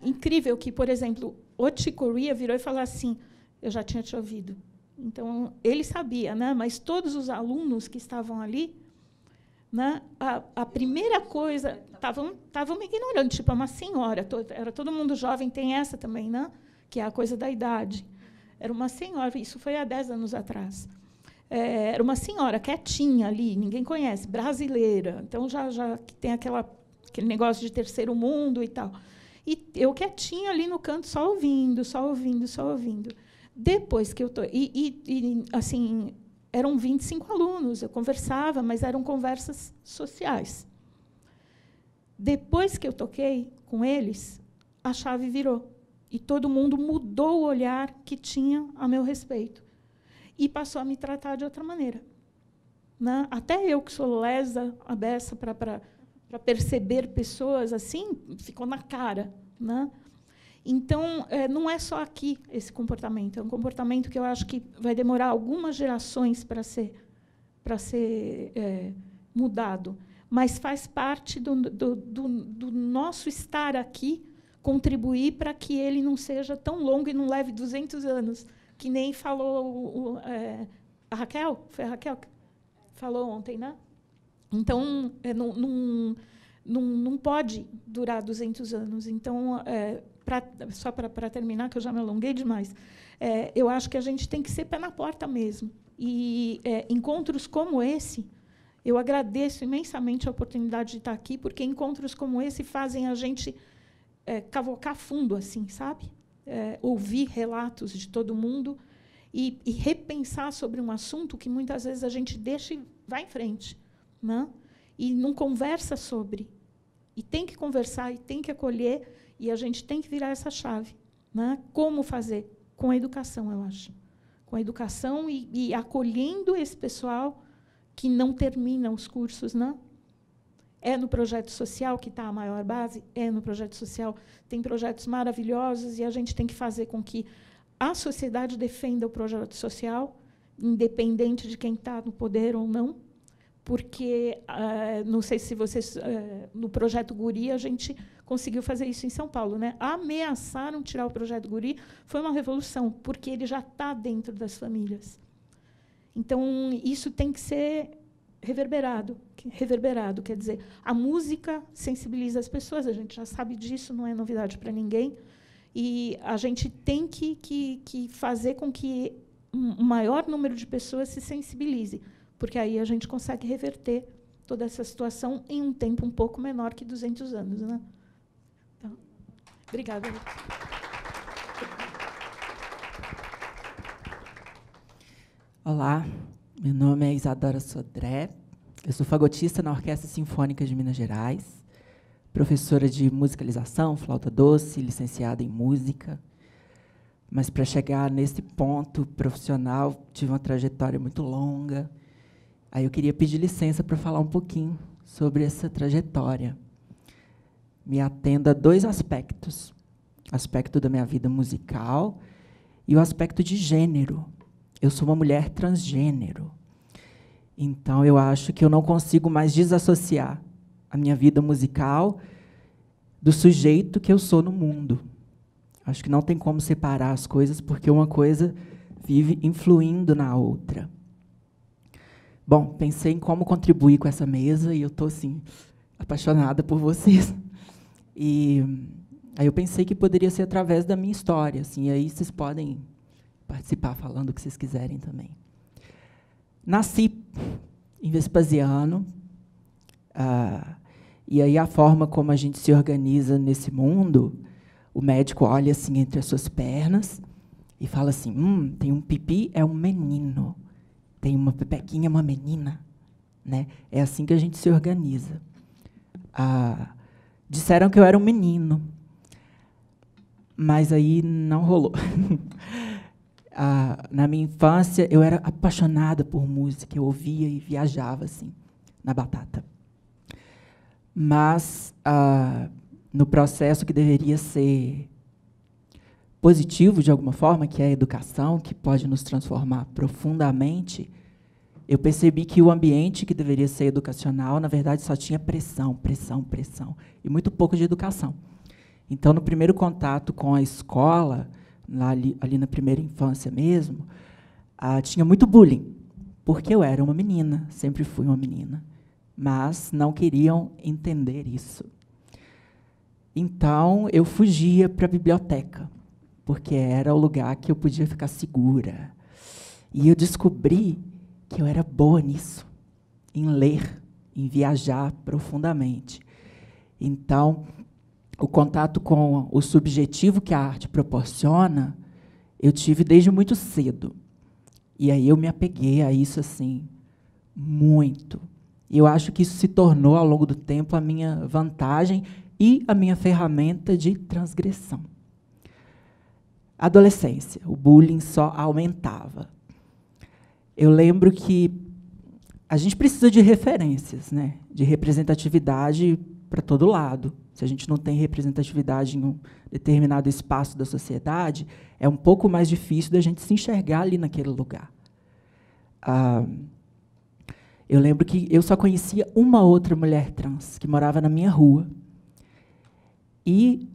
incrível que, por exemplo, o Chick Corea virou e falou assim, eu já tinha te ouvido. Então, ele sabia, né? Mas todos os alunos que estavam ali, né, a primeira coisa, estavam me ignorando, tipo, uma senhora, era todo mundo jovem, tem essa também, né? Que é a coisa da idade. Era uma senhora, isso foi há 10 anos atrás. Era uma senhora quietinha ali, ninguém conhece, brasileira. Então, já tem aquele negócio de terceiro mundo e tal. E eu quietinha ali no canto, só ouvindo. Depois que eu assim, eram 25 alunos, eu conversava, mas eram conversas sociais. Depois que eu toquei com eles, a chave virou. E todo mundo mudou o olhar que tinha a meu respeito. E passou a me tratar de outra maneira. Né? Até eu, que sou lesa, a beça para perceber pessoas assim, ficou na cara. Né? Então, não é só aqui esse comportamento, é um comportamento que eu acho que vai demorar algumas gerações para ser mudado, mas faz parte do nosso estar aqui, contribuir para que ele não seja tão longo e não leve 200 anos, que nem falou a Raquel, foi a Raquel que falou ontem, né? Então, não pode durar 200 anos. Então, só para terminar, que eu já me alonguei demais, eu acho que a gente tem que ser pé na porta mesmo. E encontros como esse, eu agradeço imensamente a oportunidade de estar aqui, porque encontros como esse fazem a gente cavocar fundo, assim, sabe? Ouvir relatos de todo mundo e repensar sobre um assunto que muitas vezes a gente deixa e vai em frente, né? E não conversa sobre. E tem que conversar, e tem que acolher, e a gente tem que virar essa chave, né? Como fazer? Com a educação, eu acho. Com a educação e acolhendo esse pessoal que não termina os cursos, né? É no projeto social que está a maior base? É no projeto social. Tem projetos maravilhosos, e a gente tem que fazer com que a sociedade defenda o projeto social, independente de quem está no poder ou não, porque, não sei se vocês, no projeto Guri, a gente conseguiu fazer isso em São Paulo, né? Ameaçaram tirar o projeto Guri, foi uma revolução, porque ele já está dentro das famílias. Então, isso tem que ser reverberado, quer dizer, a música sensibiliza as pessoas, a gente já sabe disso, não é novidade para ninguém, e a gente tem que fazer com que um maior número de pessoas se sensibilize, porque aí a gente consegue reverter toda essa situação em um tempo um pouco menor que 200 anos. Né? Então, obrigada. Olá, meu nome é Isadora Sodré, eu sou fagotista na Orquestra Sinfônica de Minas Gerais, professora de musicalização, flauta doce, licenciada em música, mas para chegar nesse ponto profissional tive uma trajetória muito longa. Aí eu queria pedir licença para falar um pouquinho sobre essa trajetória. Me atendo a 2 aspectos: o aspecto da minha vida musical e o aspecto de gênero. Eu sou uma mulher transgênero. Então, eu acho que eu não consigo mais desassociar a minha vida musical do sujeito que eu sou no mundo. Acho que não tem como separar as coisas, porque uma coisa vive influindo na outra. Bom, pensei em como contribuir com essa mesa, e eu estou assim, apaixonada por vocês. E aí eu pensei que poderia ser através da minha história, assim, e aí vocês podem participar falando o que vocês quiserem também. Nasci em Vespasiano, e aí a forma como a gente se organiza nesse mundo, o médico olha assim entre as suas pernas e fala assim, tem um pipi, é um menino. Tem uma pepequinha, uma menina. Né? É assim que a gente se organiza. Disseram que eu era um menino, mas aí não rolou. Na minha infância, eu era apaixonada por música, eu ouvia e viajava assim, na batata. Mas, no processo que deveria ser positivo, de alguma forma, que é a educação, que pode nos transformar profundamente, eu percebi que o ambiente que deveria ser educacional, na verdade, só tinha pressão, pressão, pressão, e muito pouco de educação. Então, no primeiro contato com a escola, ali na primeira infância mesmo, tinha muito bullying, porque eu era uma menina, sempre fui uma menina, mas não queriam entender isso. Então, eu fugia para a biblioteca, porque era o lugar que eu podia ficar segura. E eu descobri que eu era boa nisso, em ler, em viajar profundamente. Então, o contato com o subjetivo que a arte proporciona, eu tive desde muito cedo. E aí eu me apeguei a isso assim, muito. E eu acho que isso se tornou, ao longo do tempo, a minha vantagem e a minha ferramenta de transgressão. Adolescência, o bullying só aumentava. Eu lembro que a gente precisa de referências, né, de representatividade para todo lado. Se a gente não tem representatividade em um determinado espaço da sociedade, é um pouco mais difícil da gente se enxergar ali naquele lugar. Eu lembro que eu só conhecia uma outra mulher trans, que morava na minha rua. E,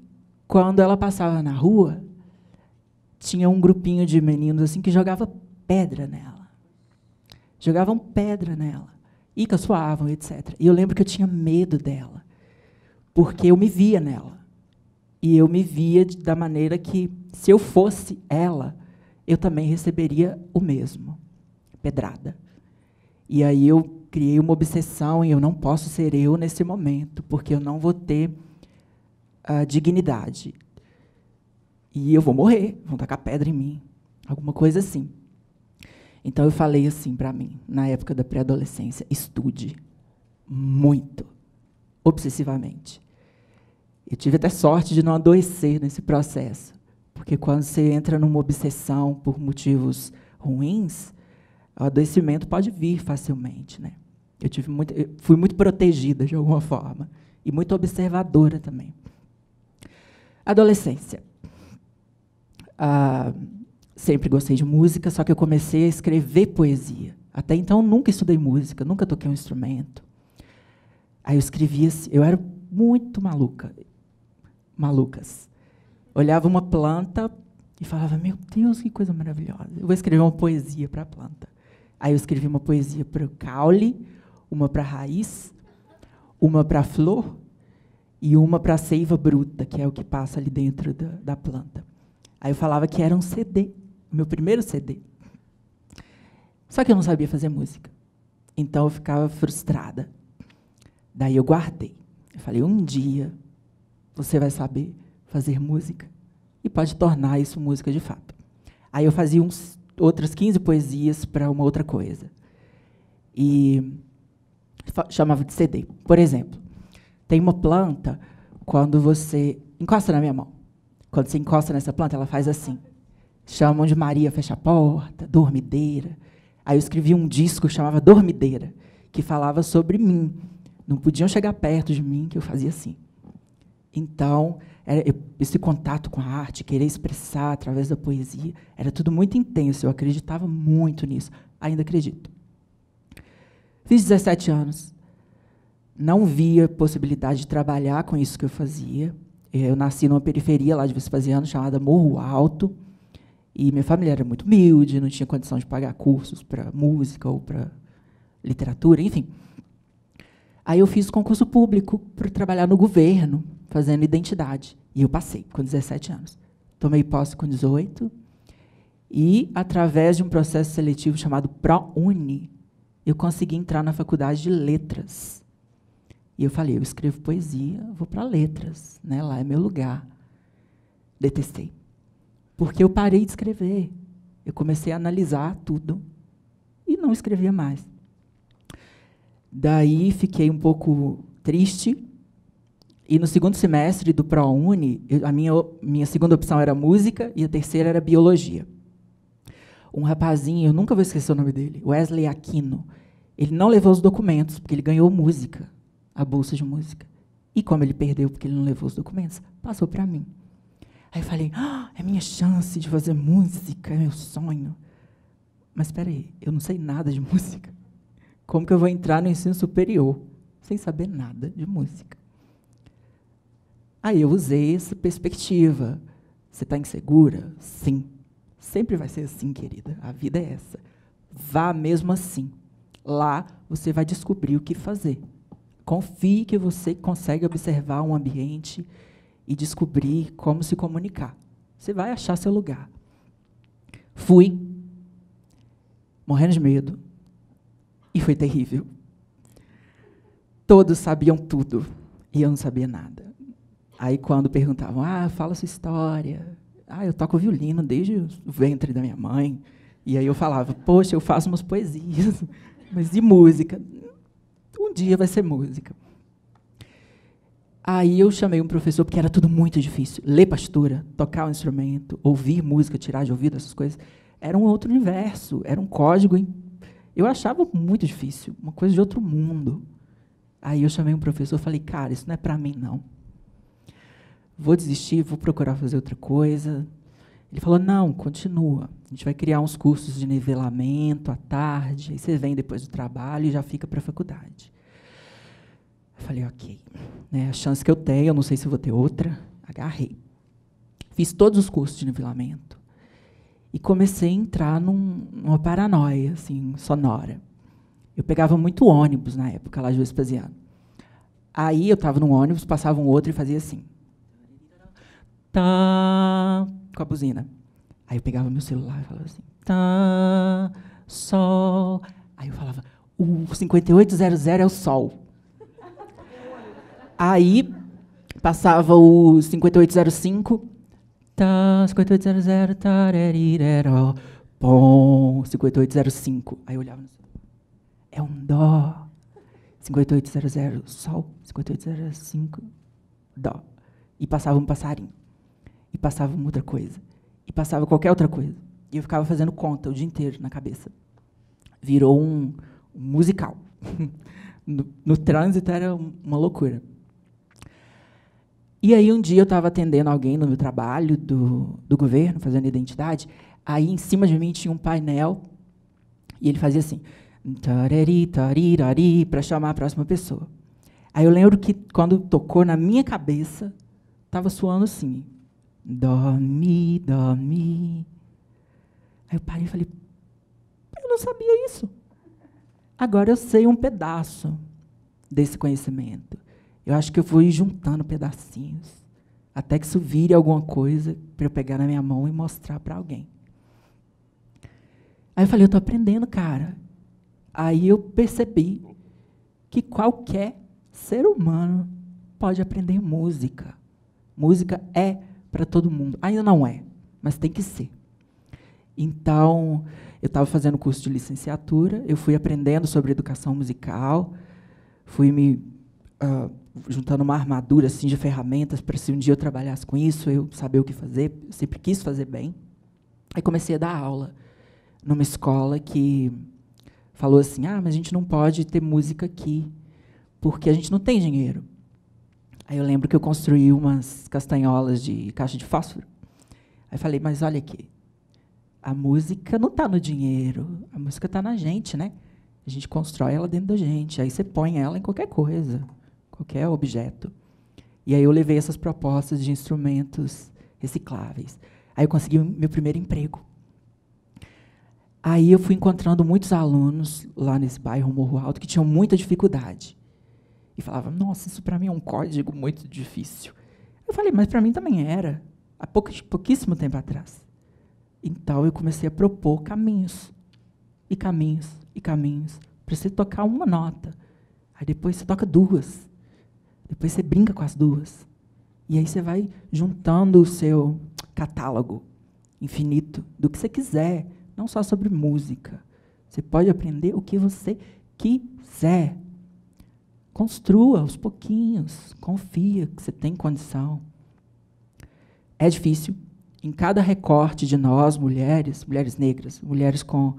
quando ela passava na rua, tinha um grupinho de meninos assim, que jogava pedra nela. Jogavam pedra nela. E caçoavam, etc. E eu lembro que eu tinha medo dela, porque eu me via nela. E eu me via da maneira que, se eu fosse ela, eu também receberia o mesmo, pedrada. E aí eu criei uma obsessão, e eu não posso ser eu nesse momento, porque eu não vou ter a dignidade. E eu vou morrer, vão tacar pedra em mim, alguma coisa assim. Então, eu falei assim para mim, na época da pré-adolescência: estude muito, obsessivamente. Eu tive até sorte de não adoecer nesse processo, porque quando você entra numa obsessão por motivos ruins, o adoecimento pode vir facilmente, né? Eu fui muito protegida, de alguma forma, e muito observadora também. Adolescência. Sempre gostei de música, só que eu comecei a escrever poesia. Até então, nunca estudei música, nunca toquei um instrumento. Aí eu escrevia, eu era muito malucas. Olhava uma planta e falava: meu Deus, que coisa maravilhosa, eu vou escrever uma poesia para a planta. Aí eu escrevi uma poesia para o caule, uma para a raiz, uma para a flor e uma para a seiva bruta, que é o que passa ali dentro da planta. Aí eu falava que era um CD, meu primeiro CD. Só que eu não sabia fazer música. Então eu ficava frustrada. Daí eu guardei. Eu falei: um dia você vai saber fazer música e pode tornar isso música de fato. Aí eu fazia outras 15 poesias para uma outra coisa. E chamava de CD. Por exemplo, tem uma planta, quando você encosta na minha mão, quando você encosta nessa planta, ela faz assim. Chamam de Maria Fecha a Porta, Dormideira. Aí eu escrevi um disco que chamava Dormideira, que falava sobre mim. Não podiam chegar perto de mim, que eu fazia assim. Então, esse contato com a arte, querer expressar através da poesia, era tudo muito intenso. Eu acreditava muito nisso. Ainda acredito. Fiz 17 anos. Não via possibilidade de trabalhar com isso que eu fazia. Eu nasci numa periferia lá de Vespasiano, chamada Morro Alto, e minha família era muito humilde, não tinha condição de pagar cursos para música ou para literatura, enfim. Aí eu fiz concurso público para trabalhar no governo, fazendo identidade, e eu passei com 17 anos. Tomei posse com 18, e, através de um processo seletivo chamado ProUni, eu consegui entrar na faculdade de letras. E eu falei: eu escrevo poesia, vou para letras, né? Lá é meu lugar. Detestei. Porque eu parei de escrever. Eu comecei a analisar tudo e não escrevia mais. Daí fiquei um pouco triste. E no segundo semestre do ProUni, a minha segunda opção era música e a terceira era biologia. Um rapazinho, eu nunca vou esquecer o nome dele, Wesley Aquino, ele não levou os documentos, porque ele ganhou música, a bolsa de música. E como ele perdeu porque ele não levou os documentos, passou para mim. Aí eu falei: é minha chance de fazer música, é meu sonho. Mas espera aí, eu não sei nada de música. Como que eu vou entrar no ensino superior sem saber nada de música? Aí eu usei essa perspectiva. Você está insegura? Sim. Sempre vai ser assim, querida. A vida é essa. Vá mesmo assim. Lá você vai descobrir o que fazer. Confie que você consegue observar um ambiente e descobrir como se comunicar. Você vai achar seu lugar. Fui, morrendo de medo, e foi terrível. Todos sabiam tudo, e eu não sabia nada. Aí, quando perguntavam: fala sua história. Eu toco violino desde o ventre da minha mãe. E aí eu falava: poxa, eu faço umas poesias, mas de música. Um dia vai ser música. Aí eu chamei um professor, porque era tudo muito difícil. Ler partitura, tocar um instrumento, ouvir música, tirar de ouvido, essas coisas. Era um outro universo, era um código. Eu achava muito difícil, uma coisa de outro mundo. Aí eu chamei um professor e falei, cara, isso não é para mim, não. Vou desistir, vou procurar fazer outra coisa. Ele falou, não, continua. A gente vai criar uns cursos de nivelamento à tarde, aí você vem depois do trabalho e já fica para a faculdade. Eu falei, ok. Né, a chance que eu tenho, eu não sei se eu vou ter outra, agarrei. Fiz todos os cursos de nivelamento e comecei a entrar numa paranoia assim, sonora. Eu pegava muito ônibus na época, lá de Vespasiano. Aí eu estava num ônibus, passava um outro e fazia assim. Tá, com a buzina. Aí eu pegava meu celular e falava assim. Tá, sol. Aí eu falava, o 5800 é o sol. Aí passava o 5805. Tá, 5800, tararirero, pom, 5805. Aí eu olhava no celular. É um dó. 5800, sol. 5805, dó. E passava um passarinho. E passava uma outra coisa. E passava qualquer outra coisa. E eu ficava fazendo conta o dia inteiro na cabeça. Virou um musical. No trânsito era uma loucura. E aí um dia eu estava atendendo alguém no meu trabalho do governo, fazendo identidade. Aí em cima de mim tinha um painel. E ele fazia assim... para chamar a próxima pessoa. Aí eu lembro que, quando tocou na minha cabeça, estava soando assim. Dó, mi, dó, mi. Aí eu parei e falei, eu não sabia isso. Agora eu sei um pedaço desse conhecimento. Eu acho que eu fui juntando pedacinhos, até que isso vire alguma coisa para eu pegar na minha mão e mostrar para alguém. Aí eu falei, eu estou aprendendo, cara. Aí eu percebi que qualquer ser humano pode aprender música. Música é para todo mundo. Ainda não é, mas tem que ser. Então, eu estava fazendo curso de licenciatura, eu fui aprendendo sobre educação musical, fui me juntando uma armadura assim, de ferramentas para, se um dia eu trabalhasse com isso, eu saber o que fazer. Eu sempre quis fazer bem. Aí comecei a dar aula numa escola que falou assim, mas a gente não pode ter música aqui, porque a gente não tem dinheiro. Aí eu lembro que eu construí umas castanholas de caixa de fósforo. Aí falei, mas olha aqui, a música não está no dinheiro, a música está na gente, né? A gente constrói ela dentro da gente, aí você põe ela em qualquer coisa, qualquer objeto. E aí eu levei essas propostas de instrumentos recicláveis. Aí eu consegui meu primeiro emprego. Aí eu fui encontrando muitos alunos lá nesse bairro Morro Alto que tinham muita dificuldade. E falavam, nossa, isso para mim é um código muito difícil. Eu falei, mas para mim também era, há pouquíssimo tempo atrás. Então eu comecei a propor caminhos, e caminhos, e caminhos, para você tocar uma nota. Aí depois você toca duas. Depois você brinca com as duas. E aí você vai juntando o seu catálogo infinito do que você quiser. Não só sobre música. Você pode aprender o que você quiser. Construa aos pouquinhos. Confia que você tem condição. É difícil. Em cada recorte de nós, mulheres negras, mulheres com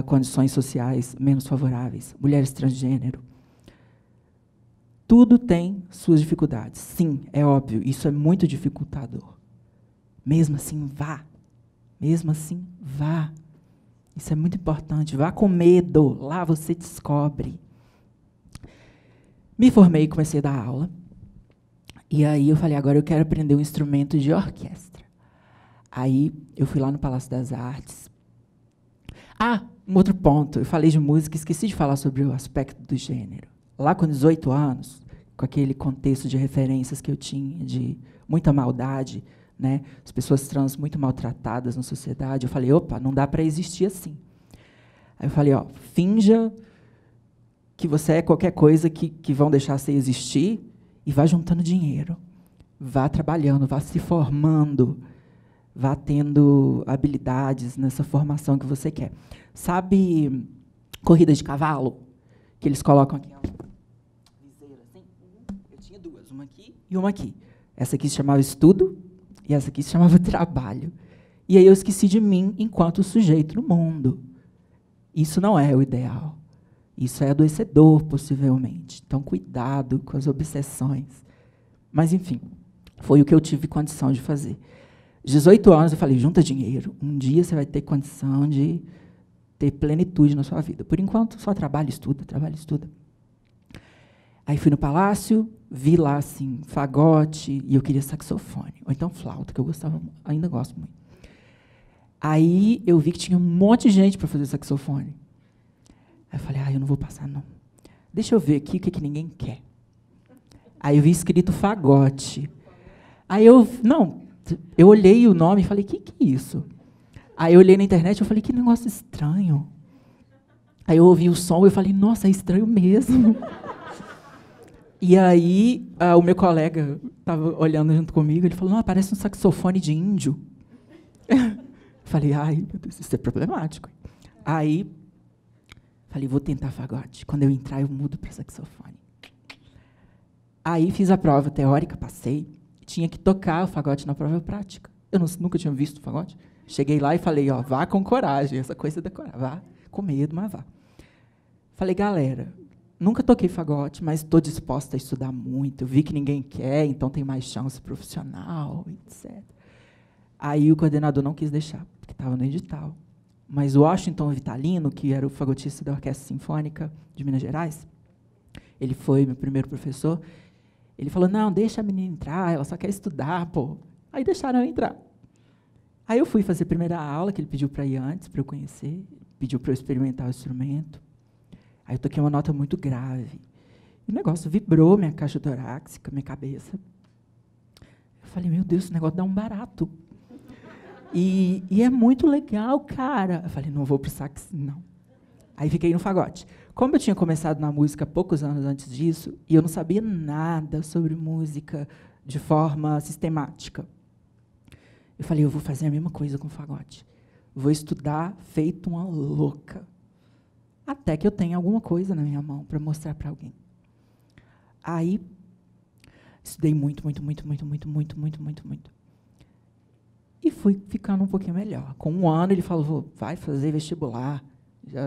condições sociais menos favoráveis, mulheres transgênero, tudo tem suas dificuldades. Sim, é óbvio, isso é muito dificultador. Mesmo assim, vá. Mesmo assim, vá. Isso é muito importante. Vá com medo. Lá você descobre. Me formei e comecei a dar aula. E aí eu falei, agora eu quero aprender um instrumento de orquestra. Aí eu fui lá no Palácio das Artes. Um outro ponto. Eu falei de música, esqueci de falar sobre o aspecto do gênero. Lá com 18 anos, com aquele contexto de referências que eu tinha, de muita maldade, né? As pessoas trans muito maltratadas na sociedade. Eu falei, opa, não dá para existir assim. Aí eu falei, finja que você é qualquer coisa que vão deixar você existir e vá juntando dinheiro. Vá trabalhando, vá se formando, vá tendo habilidades nessa formação que você quer. Sabe corrida de cavalo? Que eles colocam aqui, viseira assim? Eu tinha duas, uma aqui e uma aqui. Essa aqui se chamava estudo, e essa aqui se chamava trabalho. E aí eu esqueci de mim enquanto sujeito no mundo. Isso não é o ideal. Isso é adoecedor, possivelmente. Então, cuidado com as obsessões. Mas, enfim, foi o que eu tive condição de fazer. 18 anos, eu falei, junta dinheiro. Um dia você vai ter condição de ter plenitude na sua vida. Por enquanto, só trabalha e estuda, trabalha e estuda. Aí fui no palácio, vi lá, assim, fagote, e eu queria saxofone. Ou então flauta, que eu gostava, ainda gosto muito. Aí eu vi que tinha um monte de gente para fazer saxofone. Aí eu falei, eu não vou passar, não. Deixa eu ver aqui o que ninguém quer. Aí eu vi escrito fagote. Aí eu olhei o nome e falei, que é isso? Aí eu olhei na internet e falei, que negócio estranho. Aí eu ouvi o som e eu falei, nossa, é estranho mesmo. E aí o meu colega estava olhando junto comigo, ele falou, não, parece um saxofone de índio. Falei, meu Deus, isso é problemático. Aí falei, vou tentar fagote. Quando eu entrar, eu mudo para saxofone. Aí fiz a prova teórica, passei. Tinha que tocar o fagote na prova prática. Eu nunca tinha visto fagote. Cheguei lá e falei, vá com coragem, essa coisa da coragem. Vá com medo, mas vá. Falei, galera, nunca toquei fagote, mas estou disposta a estudar muito. Eu vi que ninguém quer, então tem mais chance profissional, etc. Aí o coordenador não quis deixar, porque estava no edital. Mas o Washington Vitalino, que era o fagotista da Orquestra Sinfônica de Minas Gerais, ele foi meu primeiro professor, ele falou, não, deixa a menina entrar, ela só quer estudar, pô. Aí deixaram eu entrar. Aí eu fui fazer a primeira aula, que ele pediu para ir antes, para eu conhecer, pediu para eu experimentar o instrumento. Aí eu toquei uma nota muito grave. E o negócio vibrou, minha caixa torácica, minha cabeça. Eu falei, meu Deus, esse negócio dá um barato. E é muito legal, cara. Eu falei, não vou pro sax, não. Aí fiquei no fagote. Como eu tinha começado na música poucos anos antes disso, e eu não sabia nada sobre música de forma sistemática, eu falei, eu vou fazer a mesma coisa com o fagote. Vou estudar feito uma louca. Até que eu tenha alguma coisa na minha mão para mostrar para alguém. Aí, estudei muito. E fui ficando um pouquinho melhor. Com 1 ano, ele falou, vai fazer vestibular.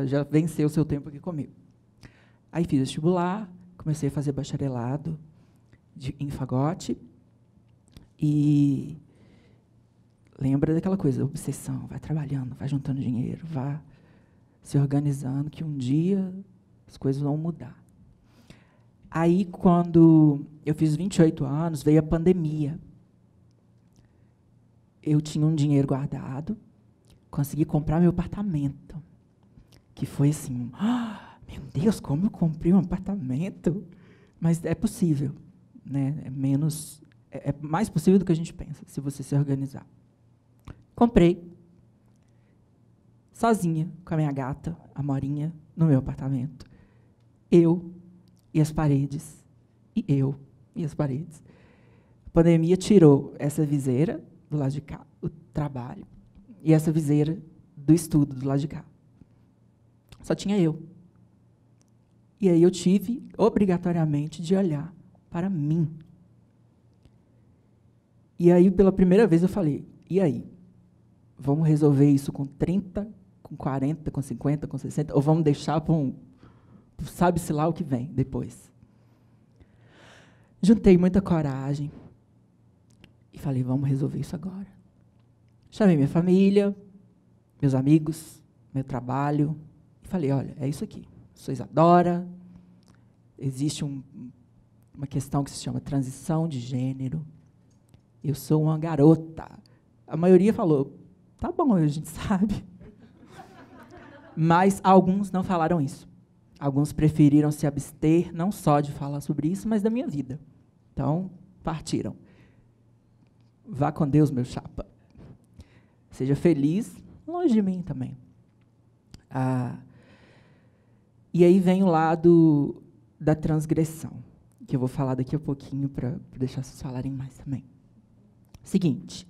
Já venceu o seu tempo aqui comigo. Aí fiz vestibular, comecei a fazer bacharelado em fagote. E lembra daquela coisa, obsessão, vai trabalhando, vai juntando dinheiro, vai se organizando, que um dia as coisas vão mudar. Aí, quando eu fiz 28 anos, veio a pandemia. Eu tinha um dinheiro guardado, consegui comprar meu apartamento, que foi assim, meu Deus, como eu comprei um apartamento? Mas é possível, né? É mais possível do que a gente pensa, se você se organizar. Comprei, sozinha, com a minha gata, a Morinha, no meu apartamento. Eu e as paredes. E eu e as paredes. A pandemia tirou essa viseira do lado de cá, o trabalho, e essa viseira do estudo do lado de cá. Só tinha eu. E aí eu tive, obrigatoriamente, de olhar para mim. E aí, pela primeira vez, eu falei, e aí? Vamos resolver isso com 30, com 40, com 50, com 60, ou vamos deixar para sabe-se lá o que vem depois? Juntei muita coragem e falei, vamos resolver isso agora. Chamei minha família, meus amigos, meu trabalho, e falei, olha, é isso aqui. Sou Isadora, existe uma questão que se chama transição de gênero. Eu sou uma garota. A maioria falou, tá bom, a gente sabe. Mas alguns não falaram isso. Alguns preferiram se abster, não só de falar sobre isso, mas da minha vida. Então, partiram. Vá com Deus, meu chapa. Seja feliz, longe de mim também. E aí vem o lado da transgressão, que eu vou falar daqui a pouquinho para deixar vocês falarem mais também. Seguinte,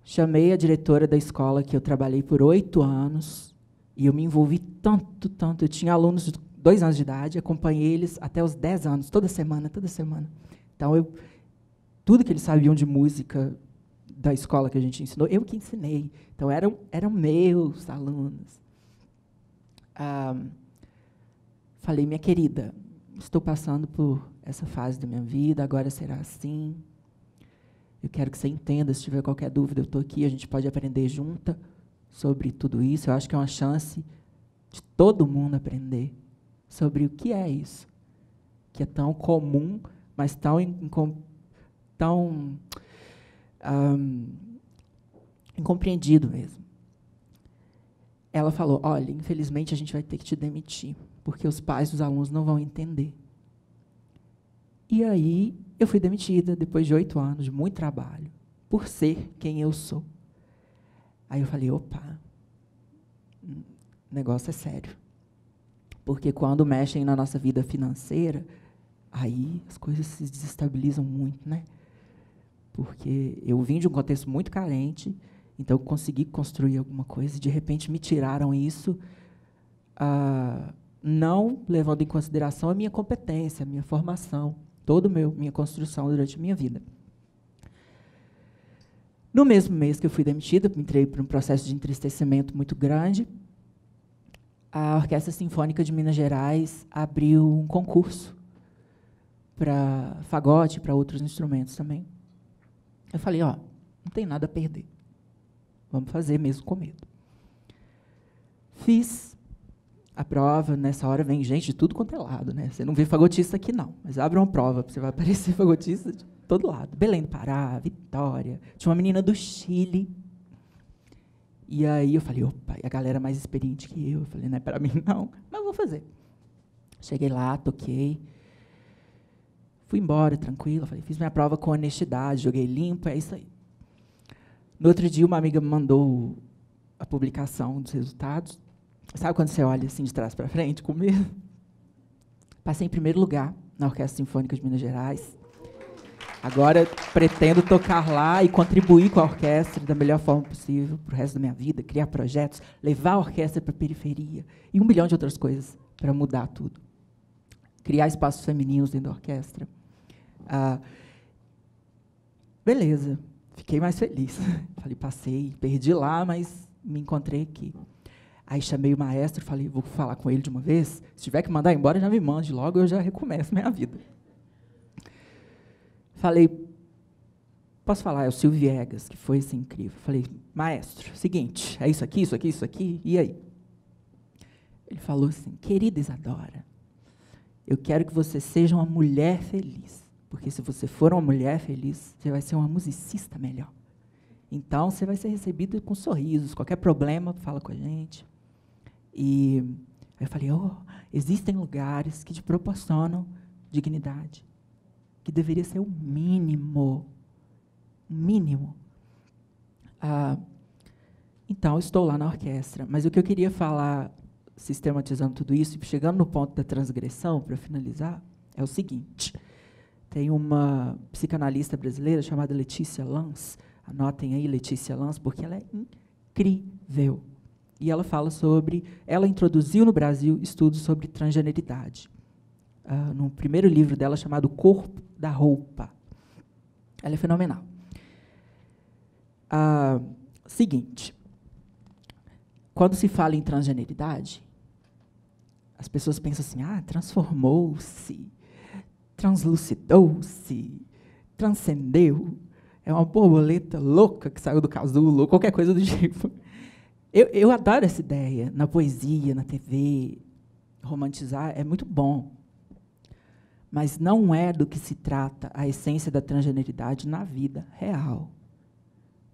chamei a diretora da escola que eu trabalhei por 8 anos, e eu me envolvi tanto. Eu tinha alunos de 2 anos de idade, acompanhei eles até os 10 anos, toda semana. Então, tudo que eles sabiam de música da escola que a gente ensinou, eu que ensinei. Então, eram meus alunos. falei, minha querida, estou passando por essa fase da minha vida, agora será assim. Eu quero que você entenda, se tiver qualquer dúvida, eu estou aqui, a gente pode aprender junta sobre tudo isso. Eu acho que é uma chance de todo mundo aprender sobre o que é isso, que é tão comum, mas tão incompreendido mesmo. Ela falou, olha, infelizmente a gente vai ter que te demitir, porque os pais dos alunos não vão entender. E aí eu fui demitida, depois de 8 anos de muito trabalho, por ser quem eu sou. Aí eu falei, opa, o negócio é sério. Porque quando mexem na nossa vida financeira, aí as coisas se desestabilizam muito, né? Porque eu vim de um contexto muito carente, então eu consegui construir alguma coisa, e de repente me tiraram isso, não levando em consideração a minha competência, a minha formação, toda a minha construção durante a minha vida. No mesmo mês que eu fui demitida, entrei para um processo de entristecimento muito grande, a Orquestra Sinfônica de Minas Gerais abriu um concurso para fagote, para outros instrumentos também. Eu falei, ó, não tem nada a perder. Vamos fazer mesmo com medo. Fiz a prova, nessa hora vem gente de tudo quanto é lado, né? Você não vê fagotista aqui, não, mas abre uma prova, você vai aparecer fagotista de todo lado. Belém do Pará, Vitória, tinha uma menina do Chile. E aí eu falei, opa, e a galera mais experiente que eu falei, não é para mim não, mas eu vou fazer. Cheguei lá, toquei, fui embora, tranquila, falei, fiz minha prova com honestidade, joguei limpo, é isso aí. No outro dia, uma amiga me mandou a publicação dos resultados. Sabe quando você olha assim de trás para frente, com medo? Passei em primeiro lugar na Orquestra Sinfônica de Minas Gerais. Agora pretendo tocar lá e contribuir com a orquestra da melhor forma possível para o resto da minha vida, criar projetos, levar a orquestra para a periferia e 1 milhão de outras coisas para mudar tudo. Criar espaços femininos dentro da orquestra. Beleza, fiquei mais feliz. Falei, passei, perdi lá, mas me encontrei aqui. Aí chamei o maestro, falei, vou falar com ele de uma vez. Se tiver que mandar embora, já me mande logo, eu já recomeço minha vida. Falei, posso falar? É o Silvio Viegas, que foi assim, incrível. Falei, maestro, seguinte, é isso aqui, isso aqui, isso aqui, e aí? Ele falou assim, querida Isadora, eu quero que você seja uma mulher feliz, porque se você for uma mulher feliz, você vai ser uma musicista melhor. Então, você vai ser recebida com sorrisos, qualquer problema, fala com a gente. E aí eu falei, existem lugares que te proporcionam dignidade, que deveria ser o mínimo. Mínimo. Então, estou lá na orquestra. Mas o que eu queria falar, sistematizando tudo isso, e chegando no ponto da transgressão, para finalizar, é o seguinte. Tem uma psicanalista brasileira chamada Letícia Lans, anotem aí Letícia Lans, porque ela é incrível. E ela fala sobre... Ela introduziu no Brasil estudos sobre transgeneridade. No primeiro livro dela, chamado Corpo da Roupa. Ela é fenomenal. Seguinte, quando se fala em transgeneridade, as pessoas pensam assim, transformou-se, translucidou-se, transcendeu, é uma borboleta louca que saiu do casulo, ou qualquer coisa do tipo. Eu adoro essa ideia, na poesia, na TV, romantizar é muito bom. Mas não é do que se trata a essência da transgeneridade na vida real.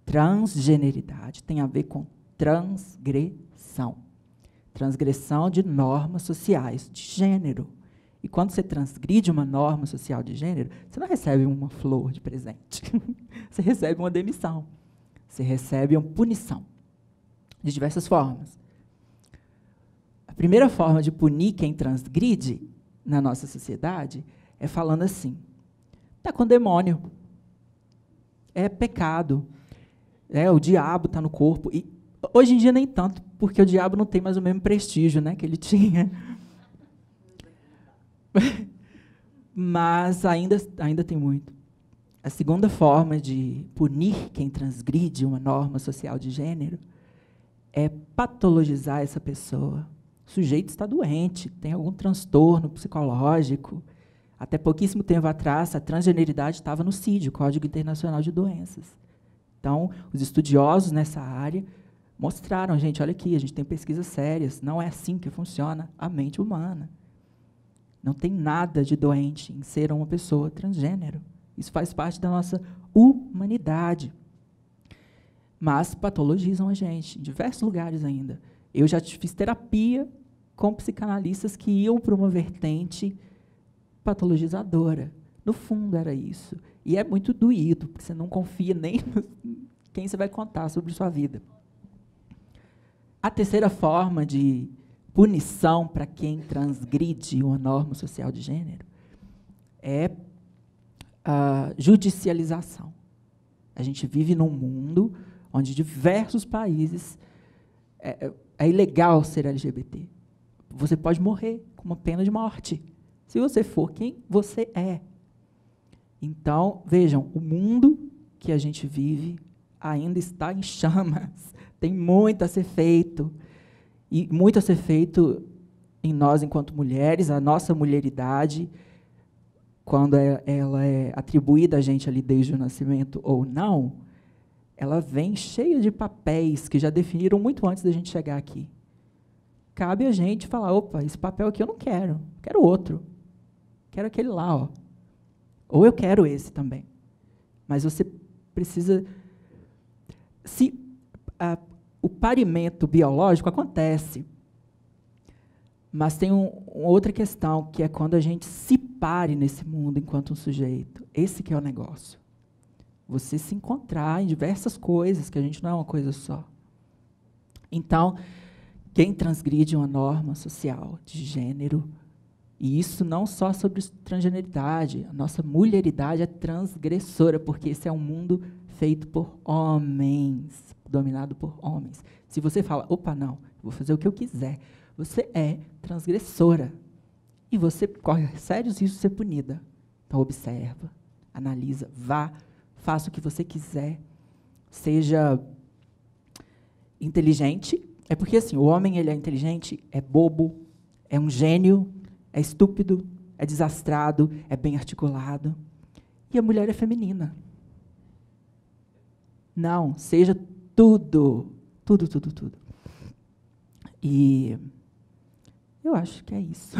Transgeneridade tem a ver com transgressão. Transgressão de normas sociais de gênero. E quando você transgride uma norma social de gênero, você não recebe uma flor de presente. Você recebe uma demissão. Você recebe uma punição. De diversas formas. A primeira forma de punir quem transgride na nossa sociedade é falando assim, está com demônio, é pecado, o diabo está no corpo. E hoje em dia nem tanto, porque o diabo não tem mais o mesmo prestígio, né, que ele tinha. Mas ainda tem muito. A segunda forma de punir quem transgride uma norma social de gênero é patologizar essa pessoa, O sujeito está doente, tem algum transtorno psicológico. Até pouquíssimo tempo atrás, a transgeneridade estava no CID, o Código Internacional de Doenças. Então, os estudiosos nessa área mostraram, gente, olha aqui, a gente tem pesquisas sérias, não é assim que funciona a mente humana. Não tem nada de doente em ser uma pessoa transgênero. Isso faz parte da nossa humanidade. Mas patologizam a gente, em diversos lugares ainda. Eu já fiz terapia com psicanalistas que iam para uma vertente patologizadora. No fundo, era isso. E é muito doído, porque você não confia nem em quem você vai contar sobre sua vida. A terceira forma de punição para quem transgride uma norma social de gênero é a judicialização. A gente vive num mundo onde diversos países é ilegal ser LGBT. Você pode morrer com uma pena de morte, se você for quem você é. Então, vejam, o mundo que a gente vive ainda está em chamas. Tem muito a ser feito. E muito a ser feito em nós, enquanto mulheres, a nossa mulheridade, quando ela é atribuída a gente ali desde o nascimento ou não, ela vem cheia de papéis que já definiram muito antes da gente chegar aqui. Cabe a gente falar, opa, esse papel aqui eu não quero outro. Quero aquele lá, ó. Ou eu quero esse também. Mas você precisa... O parimento biológico acontece, mas tem uma outra questão, que é quando a gente se pare nesse mundo enquanto um sujeito. Esse que é o negócio. Você se encontrar em diversas coisas, que a gente não é uma coisa só. Então, quem transgride uma norma social de gênero, e isso não só sobre transgeneridade, a nossa mulheridade é transgressora, porque esse é um mundo feito por homens, dominado por homens. Se você fala, opa, não, vou fazer o que eu quiser, você é transgressora. E você corre sérios riscos de ser punida. Então, observa, analisa, vá, faça o que você quiser, seja inteligente. É porque, assim, o homem ele é inteligente, é bobo, é um gênio, é estúpido, é desastrado, é bem articulado. E a mulher é feminina. Não, seja tudo. Tudo, tudo, tudo. E eu acho que é isso.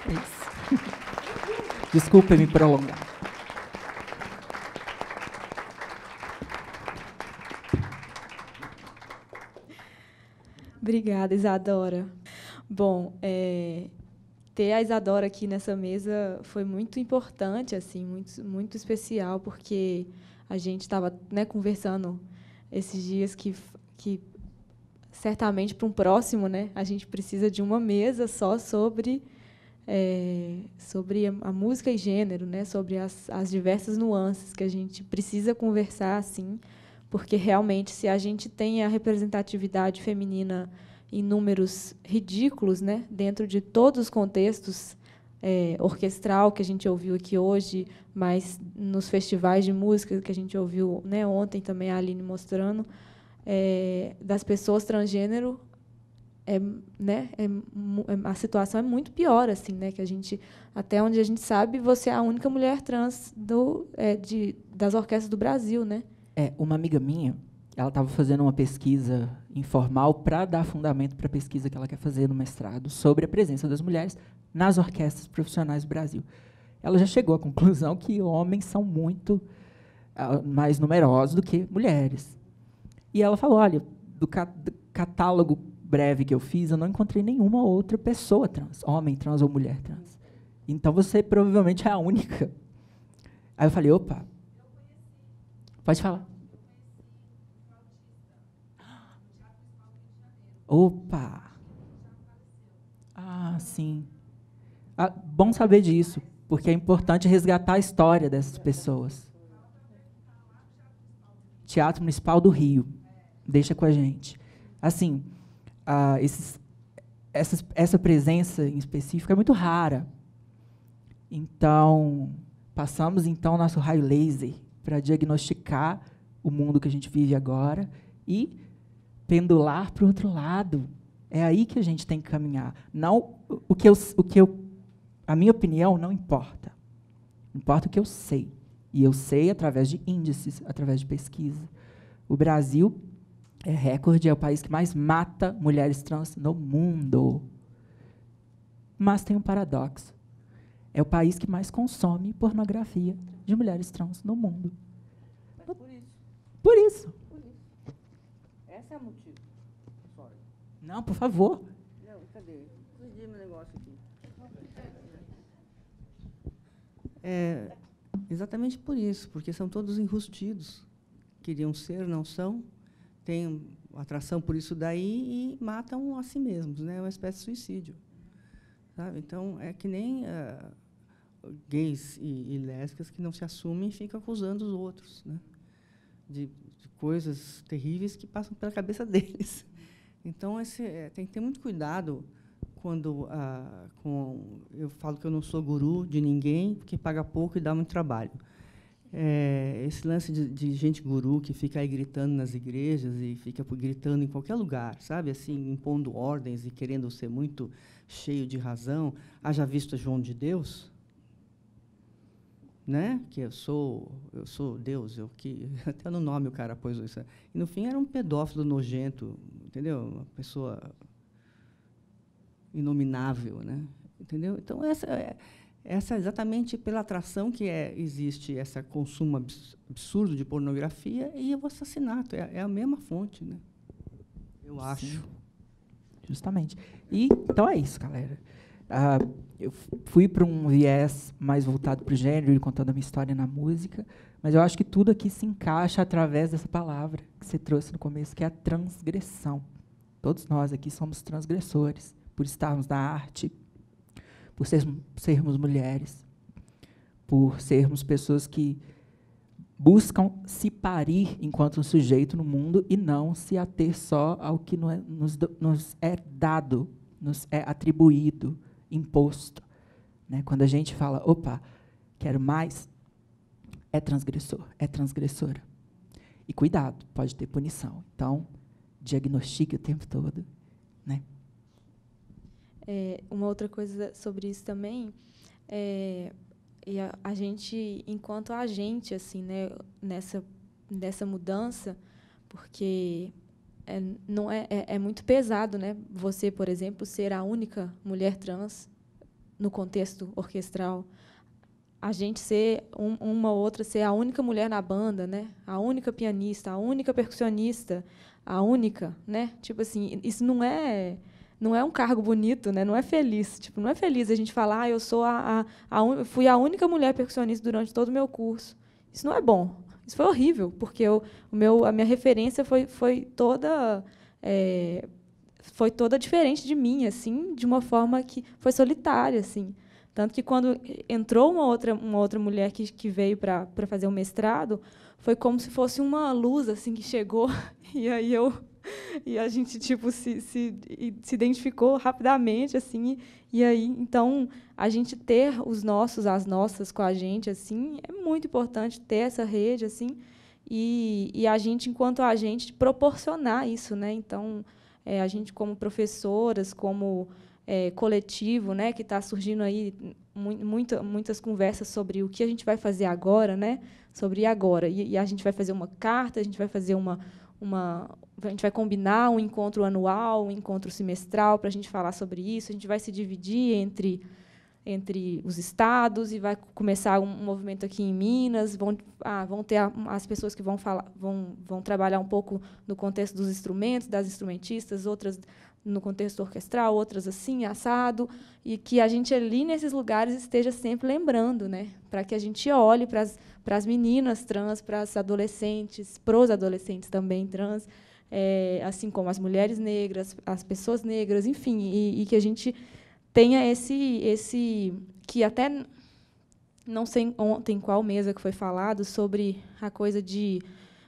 É isso. Desculpa me prolongar. Obrigada, Isadora. Bom, ter a Isadora aqui nessa mesa foi muito importante, assim, muito, muito especial, porque a gente estava, né, conversando esses dias que certamente para um próximo, né, a gente precisa de uma mesa só sobre a música e gênero, né, sobre as diversas nuances que a gente precisa conversar, assim, porque realmente, se a gente tem a representatividade feminina em números ridículos, né, dentro de todos os contextos orquestral que a gente ouviu aqui hoje, mas nos festivais de música que a gente ouviu, né, ontem também a Aline mostrando, das pessoas transgênero, né, a situação é muito pior, assim, né, que a gente, até onde a gente sabe, você é a única mulher trans das orquestras do Brasil, né? Uma amiga minha, ela estava fazendo uma pesquisa informal para dar fundamento para a pesquisa que ela quer fazer no mestrado sobre a presença das mulheres nas orquestras profissionais do Brasil. Ela já chegou à conclusão que homens são muito mais numerosos do que mulheres. E ela falou, olha, do catálogo breve que eu fiz, eu não encontrei nenhuma outra pessoa trans, homem trans ou mulher trans. Então, você provavelmente é a única. Aí eu falei, opa, pode falar. Opa! Ah, sim. Bom saber disso, porque é importante resgatar a história dessas pessoas. Teatro Municipal do Rio. Deixa com a gente. Assim, essa presença em específico é muito rara. Então, passamos então nosso raio laser para diagnosticar o mundo que a gente vive agora e pendular para o outro lado. É aí que a gente tem que caminhar. Não, a minha opinião não importa. Importa o que eu sei. E eu sei através de índices, através de pesquisa. O Brasil é recorde, é o país que mais mata mulheres trans no mundo. Mas tem um paradoxo. É o país que mais consome pornografia de mulheres trans no mundo. Mas por isso. Por isso. Por isso. Esse é o motivo. Sorry. Não, por favor. Não, cadê? Perdi meu negócio aqui. É exatamente por isso, porque são todos enrustidos. Queriam ser, não são, têm atração por isso daí e matam a si mesmos, né? É uma espécie de suicídio. Sabe? Então, é que nem gays e lésbicas que não se assumem e ficam acusando os outros, né? de coisas terríveis que passam pela cabeça deles. Então, tem que ter muito cuidado quando eu falo que eu não sou guru de ninguém, porque paga pouco e dá muito trabalho. Esse lance de gente guru que fica aí gritando nas igrejas e fica gritando em qualquer lugar, sabe, assim, impondo ordens e querendo ser muito cheio de razão. Haja visto João de Deus, né? Que eu sou Deus, até no nome o cara pôs isso. E no fim era um pedófilo nojento, entendeu? Uma pessoa inominável, né? Entendeu? Então essa exatamente pela atração que existe esse consumo absurdo de pornografia e o assassinato é a mesma fonte, né? Eu acho. Sim. Justamente. E então é isso, galera. Eu fui para um viés mais voltado para o gênero e contando a minha história na música, mas eu acho que tudo aqui se encaixa através dessa palavra que você trouxe no começo, que é a transgressão. Todos nós aqui somos transgressores, por estarmos na arte, por sermos mulheres, por sermos pessoas que buscam se parir enquanto um sujeito no mundo e não se ater só ao que nos é dado, nos é atribuído, imposto. Né? Quando a gente fala, opa, quero mais, é transgressor, é transgressora. E cuidado, pode ter punição. Então, diagnostique o tempo todo. Né? Uma outra coisa sobre isso também e a gente, enquanto agente, assim, né, nessa mudança, porque não é muito pesado, né? Você, por exemplo, ser a única mulher trans no contexto orquestral, a gente ser uma ou outra, ser a única mulher na banda, né? A única pianista, a única percussionista, a única, né? Tipo assim, isso não é um cargo bonito, né? Não é feliz. Tipo, não é feliz a gente falar, eu sou fui a única mulher percussionista durante todo o meu curso. Isso não é bom. Isso foi horrível, porque a minha referência foi toda diferente de mim, assim, de uma forma que foi solitária, assim. Tanto que quando entrou uma outra mulher que veio para fazer o mestrado, foi como se fosse uma luz assim que chegou e a gente tipo se identificou rapidamente assim, e aí então a gente ter as nossas com a gente assim é muito importante, ter essa rede assim, e a gente enquanto a gente proporcionar isso, né? Então a gente como professoras, como coletivo, né, que está surgindo aí muitas conversas sobre o que a gente vai fazer agora, né? Sobre agora, e a gente vai fazer uma carta, a gente vai fazer a gente vai combinar um encontro anual, um encontro semestral para a gente falar sobre isso. A gente vai se dividir entre os estados e vai começar um movimento aqui em Minas. Vão ter as pessoas que vão trabalhar um pouco no contexto dos instrumentos, das instrumentistas, outras no contexto orquestral, outras assim, assado, e que a gente ali nesses lugares esteja sempre lembrando, né? Para que a gente olhe para as meninas trans, para as adolescentes, para os adolescentes também trans, assim como as mulheres negras, as pessoas negras, enfim, e que a gente tenha esse que até não sei ontem qual mesa que foi falado sobre a coisa de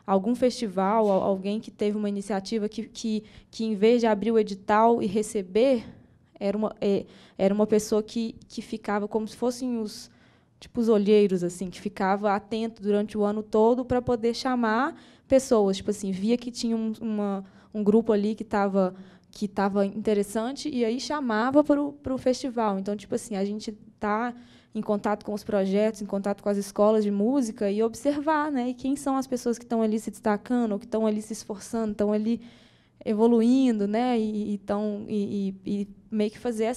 algum festival, alguém que teve uma iniciativa que em vez de abrir o edital e receber, era uma pessoa que ficava como se fossem os olheiros, assim, que ficava atento durante o ano todo para poder chamar pessoas. Tipo assim, via que tinha um grupo ali que estava interessante e aí chamava para o festival. Então, tipo assim, a gente está em contato com os projetos, em contato com as escolas de música e observar, né? E quem são as pessoas que estão ali se destacando, ou que estão ali se esforçando, estão ali evoluindo, né? E meio que fazer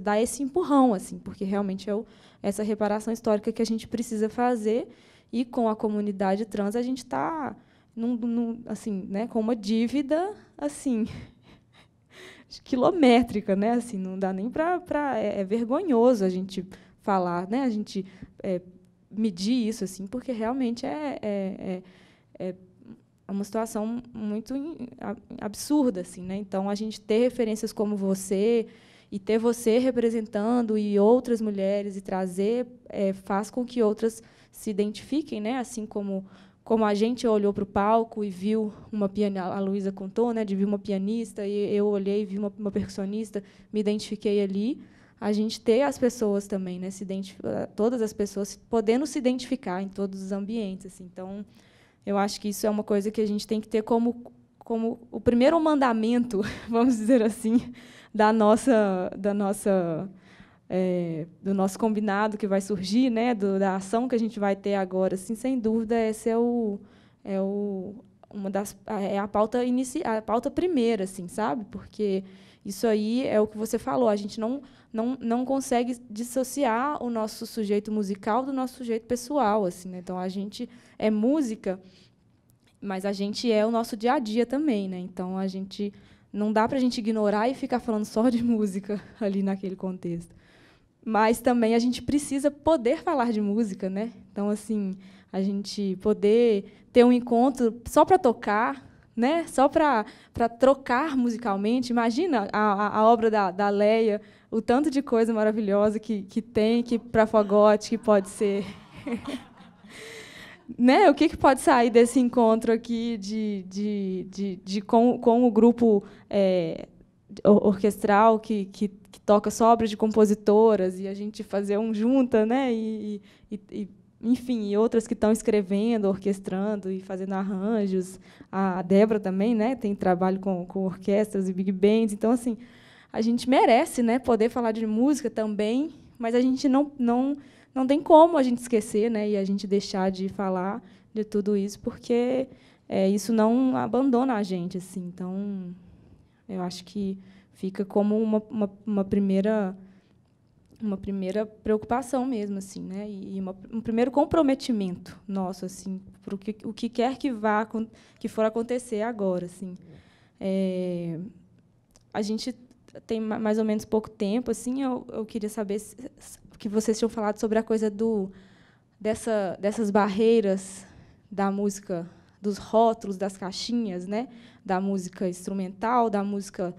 dar esse empurrão, assim, porque realmente é essa reparação histórica que a gente precisa fazer, e com a comunidade trans a gente está assim, né, com uma dívida assim quilométrica, né? Assim, não dá nem para é vergonhoso a gente falar, né? A gente medir isso, assim, porque realmente é uma situação muito absurda, assim, né? Então, a gente ter referências como você e ter você representando e outras mulheres e trazer faz com que outras se identifiquem, né? Assim como a gente olhou para o palco e viu uma pianista, a Luísa contou, né, de ver uma pianista, e eu olhei e vi uma percussionista, me identifiquei ali. A gente ter as pessoas também, né, todas as pessoas podendo se identificar em todos os ambientes, assim. Então, eu acho que isso é uma coisa que a gente tem que ter como o primeiro mandamento, vamos dizer assim, do nosso combinado que vai surgir, né, da ação que a gente vai ter agora, assim, sem dúvida, essa é a pauta a pauta primeira, assim, sabe? Porque isso aí é o que você falou, a gente não consegue dissociar o nosso sujeito musical do nosso sujeito pessoal, assim, né? Então a gente é música, mas a gente é o nosso dia a dia também, né? Então a gente não dá para a gente ignorar e ficar falando só de música ali naquele contexto. Mas também a gente precisa poder falar de música, né? Então, assim, a gente poder ter um encontro só para tocar, né? Só para trocar musicalmente. Imagina a obra da Leia, o tanto de coisa maravilhosa que tem, que para fagote que pode ser. Né? O que pode sair desse encontro aqui com o grupo orquestral que toca só obras de compositoras, e a gente fazer junta, né? Enfim, e outras que estão escrevendo, orquestrando e fazendo arranjos. A Débora também, né, tem trabalho com orquestras e big bands. Então, assim, a gente merece, né, poder falar de música também, mas a gente não tem como a gente esquecer, né, e a gente deixar de falar de tudo isso, porque isso não abandona a gente, assim. Então, eu acho que fica como uma primeira preocupação mesmo, assim, né? E um primeiro comprometimento nosso, assim, para o que quer que for acontecer agora, assim. A gente tem mais ou menos pouco tempo, assim. Eu queria saber que vocês tinham falado sobre a coisa dessas barreiras da música, dos rótulos, das caixinhas, né? Da música instrumental, da música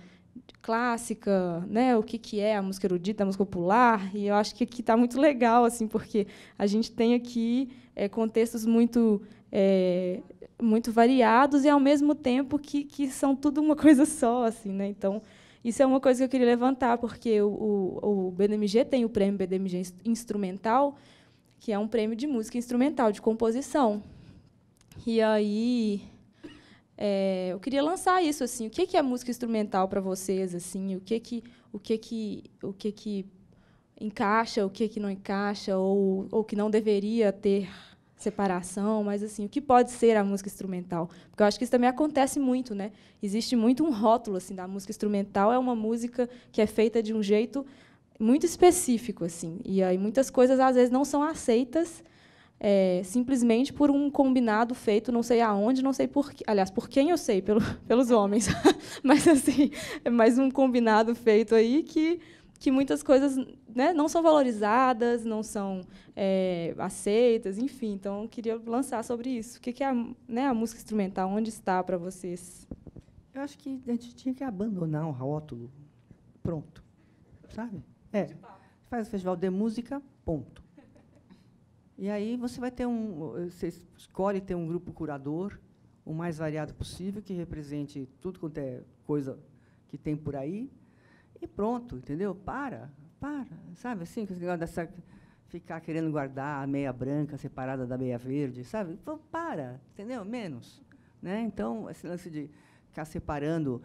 clássica, né? O que é a música erudita, a música popular. E eu acho que aqui está muito legal, assim, porque a gente tem aqui contextos muito variados e, ao mesmo tempo, que são tudo uma coisa só, assim, né? Então, isso é uma coisa que eu queria levantar, porque o BDMG tem o prêmio BDMG Instrumental, que é um prêmio de música instrumental, de composição. E aí eu queria lançar isso, assim, o que é música instrumental para vocês, assim, o que encaixa, o que não encaixa, ou que não deveria ter separação, mas, assim, o que pode ser a música instrumental? Porque eu acho que isso também acontece muito, né? Existe muito um rótulo, assim, da música instrumental, é uma música que é feita de um jeito muito específico, assim, e aí muitas coisas às vezes não são aceitas simplesmente por um combinado feito não sei aonde, não sei por aliás, por quem eu sei, pelos homens, mas, assim, é mais um combinado feito aí que muitas coisas, né, não são valorizadas, não são aceitas, enfim. Então, eu queria lançar sobre isso. O que é a música instrumental? Onde está para vocês? Eu acho que a gente tinha que abandonar o rótulo. Pronto. Sabe? Faz o festival de música, ponto. E aí você vai ter você escolhe ter um grupo curador, o mais variado possível, que represente tudo quanto é coisa que tem por aí, e pronto, entendeu? Para, sabe, assim, esse negócio ficar querendo guardar a meia branca separada da meia verde, sabe? Então, entendeu? Menos, né? Então, esse lance de ficar separando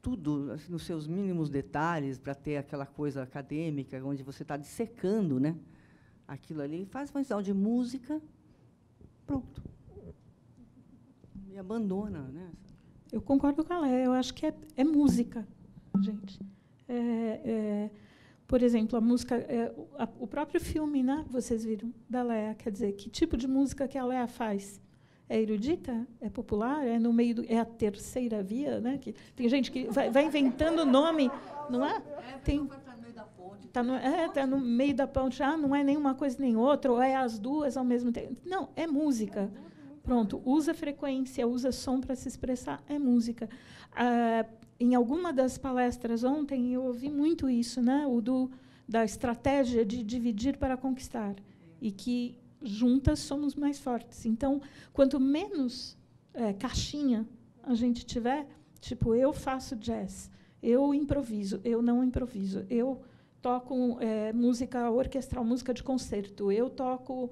tudo assim, nos seus mínimos detalhes, para ter aquela coisa acadêmica, onde você está dissecando, né, aquilo ali, faz uma lição de música, pronto. E abandona. Né? Eu concordo com a Léa, eu acho que é música, gente. Por exemplo, a música, o próprio filme, né, vocês viram, da Léa, quer dizer, que tipo de música que a Léa faz? É erudita? É popular? É no meio é a terceira via, né? Que tem gente que vai inventando nome, não é? Está no meio da ponte. Não é nenhuma coisa nem outra, ou é as duas ao mesmo tempo. Não, é música. Pronto, usa frequência, usa som para se expressar, é música. Em alguma das palestras ontem, eu ouvi muito isso, né? Da estratégia de dividir para conquistar. E que juntas somos mais fortes. Então, quanto menos caixinha a gente tiver, tipo, eu faço jazz, eu improviso, eu não improviso, eu toco música orquestral, música de concerto, eu toco...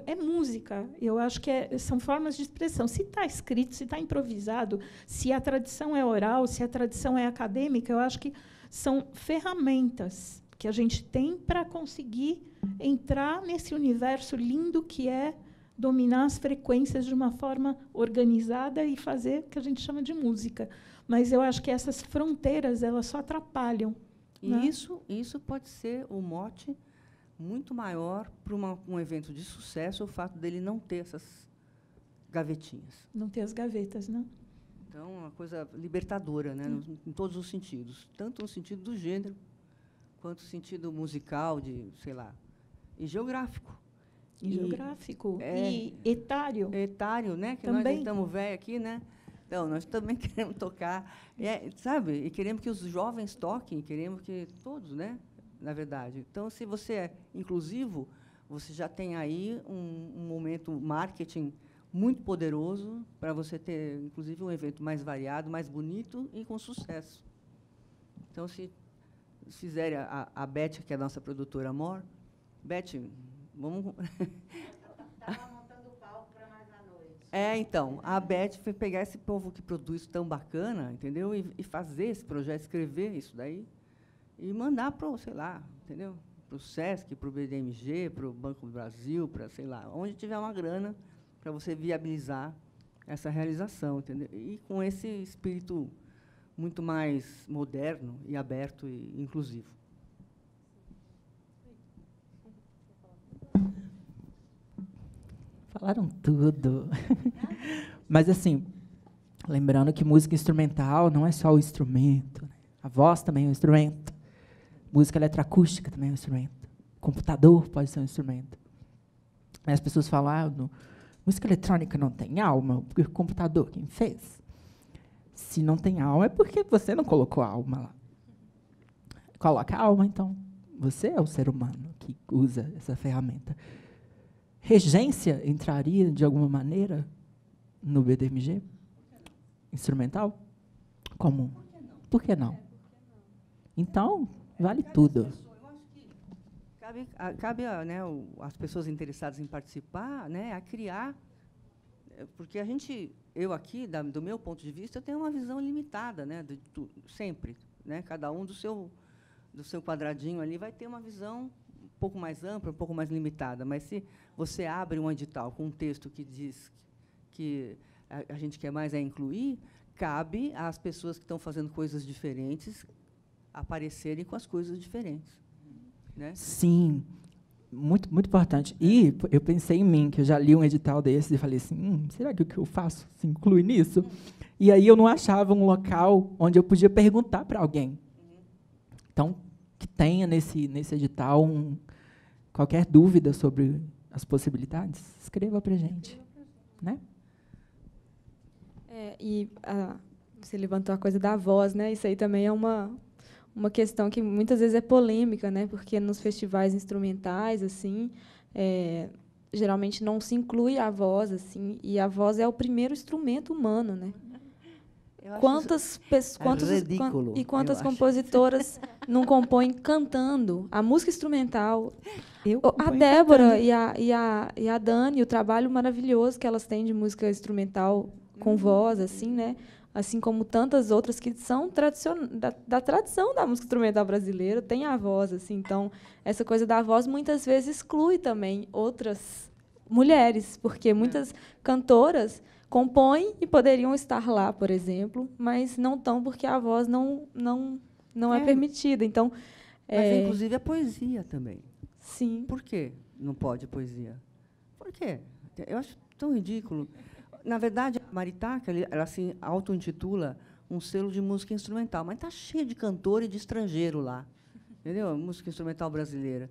é música. Eu acho que são formas de expressão. Se está escrito, se está improvisado, se a tradição é oral, se a tradição é acadêmica, eu acho que são ferramentas que a gente tem para conseguir entrar nesse universo lindo que é dominar as frequências de uma forma organizada e fazer o que a gente chama de música. Mas eu acho que essas fronteiras elas só atrapalham. E né? isso pode ser o mote muito maior para um evento de sucesso, o fato dele não ter essas gavetinhas. Não ter as gavetas, né? Então, é uma coisa libertadora, né, em todos os sentidos, tanto no sentido do gênero, quanto no sentido musical, sei lá, e geográfico. E geográfico. E etário. Etário, né? Que também. Nós estamos velhos aqui, né? Então, nós também queremos tocar, sabe? E queremos que os jovens toquem, queremos que todos, né? Na verdade. Então, se você é inclusivo, você já tem aí um momento marketing muito poderoso para você ter, inclusive, um evento mais variado, mais bonito e com sucesso. Então, se fizerem a Beth, que é a nossa produtora Amor, Beth, vamos... Estava montando o palco para mais à noite. Então, a Beth foi pegar esse povo que produz tão bacana, entendeu? E fazer esse projeto, escrever isso daí, e mandar para, sei lá, entendeu? Para o SESC, para o BDMG, para o Banco do Brasil, para, sei lá, onde tiver uma grana para você viabilizar essa realização, entendeu? E com esse espírito muito mais moderno e aberto e inclusivo. Falaram tudo. Mas, assim, lembrando que música instrumental não é só o instrumento. Né? A voz também é um instrumento. Música eletroacústica também é um instrumento. Computador pode ser um instrumento. Aí as pessoas falam, música eletrônica não tem alma, porque o computador quem fez? Se não tem alma, é porque você não colocou alma lá. Coloca alma, então. Você é o ser humano que usa essa ferramenta. Regência entraria, de alguma maneira, no BDMG? Instrumental? Comum. Por que não? Então, vale tudo. Eu acho que cabe né, as pessoas interessadas em participar, né, a criar, porque eu aqui, do meu ponto de vista, eu tenho uma visão limitada, né, sempre, né, cada um do seu quadradinho ali vai ter uma visão um pouco mais ampla, um pouco mais limitada, mas se você abre um edital com um texto que diz que a gente quer mais incluir, cabe às pessoas que estão fazendo coisas diferentes aparecerem com as coisas diferentes. Né? Sim, muito, muito importante. E eu pensei em mim, que eu já li um edital desses, e falei assim, será que o que eu faço se inclui nisso? E aí eu não achava um local onde eu podia perguntar para alguém. Então, que tenha nesse edital qualquer dúvida sobre as possibilidades, escreva para a gente. Né? Você levantou a coisa da voz, né? Isso aí também é uma questão que muitas vezes é polêmica, né? Porque nos festivais instrumentais, assim, geralmente não se inclui a voz, assim, e a voz é o primeiro instrumento humano, né? Quantas compositoras não compõem cantando? A música instrumental, a Débora e a Dani, o trabalho maravilhoso que elas têm de música instrumental com voz, assim, né? assim como tantas outras que são da tradição da música instrumental brasileira, tem a voz, assim. Então, essa coisa da voz muitas vezes exclui também outras mulheres, porque muitas cantoras compõem e poderiam estar lá, por exemplo, mas não estão porque a voz não é permitida. Então, mas, inclusive, a poesia também. Sim. Por que não pode poesia? Por quê? Eu acho tão ridículo. Na verdade, a Maritaca, ela se auto-intitula um selo de música instrumental, mas está cheio de cantor e de estrangeiro lá. Entendeu? Música instrumental brasileira.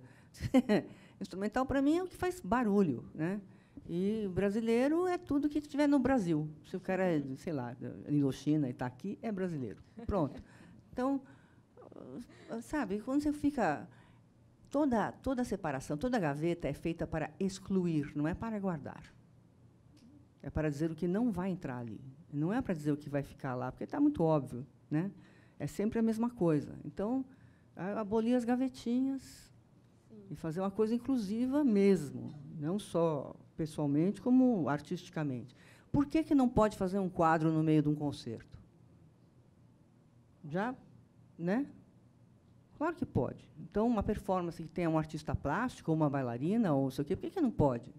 Instrumental, para mim, é o que faz barulho, né? E brasileiro é tudo que tiver no Brasil. Se o cara é, sei lá, Indochina e está aqui, é brasileiro. Pronto. Então, sabe, quando você fica... Toda a separação, toda a gaveta é feita para excluir, não é para guardar. É para dizer o que não vai entrar ali. Não é para dizer o que vai ficar lá, porque está muito óbvio, né? É sempre a mesma coisa. Então, abolir as gavetinhas e fazer uma coisa inclusiva mesmo, não só pessoalmente, como artisticamente. Por que não pode fazer um quadro no meio de um concerto? Já, né? Claro que pode. Então, uma performance que tenha um artista plástico, ou uma bailarina, ou sei o quê, por que não pode?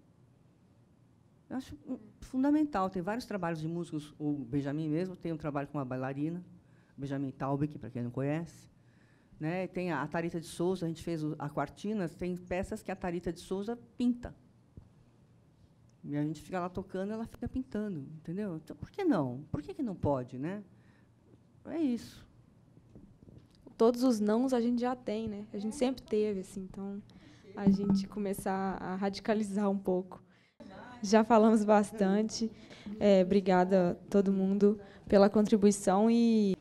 Eu acho fundamental. Tem vários trabalhos de músicos. O Benjamin mesmo tem um trabalho com uma bailarina, Benjamin Taubek, para quem não conhece. Né? Tem a Thalita de Souza, a gente fez a Quartinas, tem peças que a Thalita de Souza pinta. E a gente fica lá tocando e ela fica pintando, entendeu? Então, por que não? Por que não pode, né? É isso. Todos os nãos a gente já tem, né? A gente sempre teve, assim. Então, a gente começar a radicalizar um pouco. Já falamos bastante. Obrigada a todo mundo pela contribuição e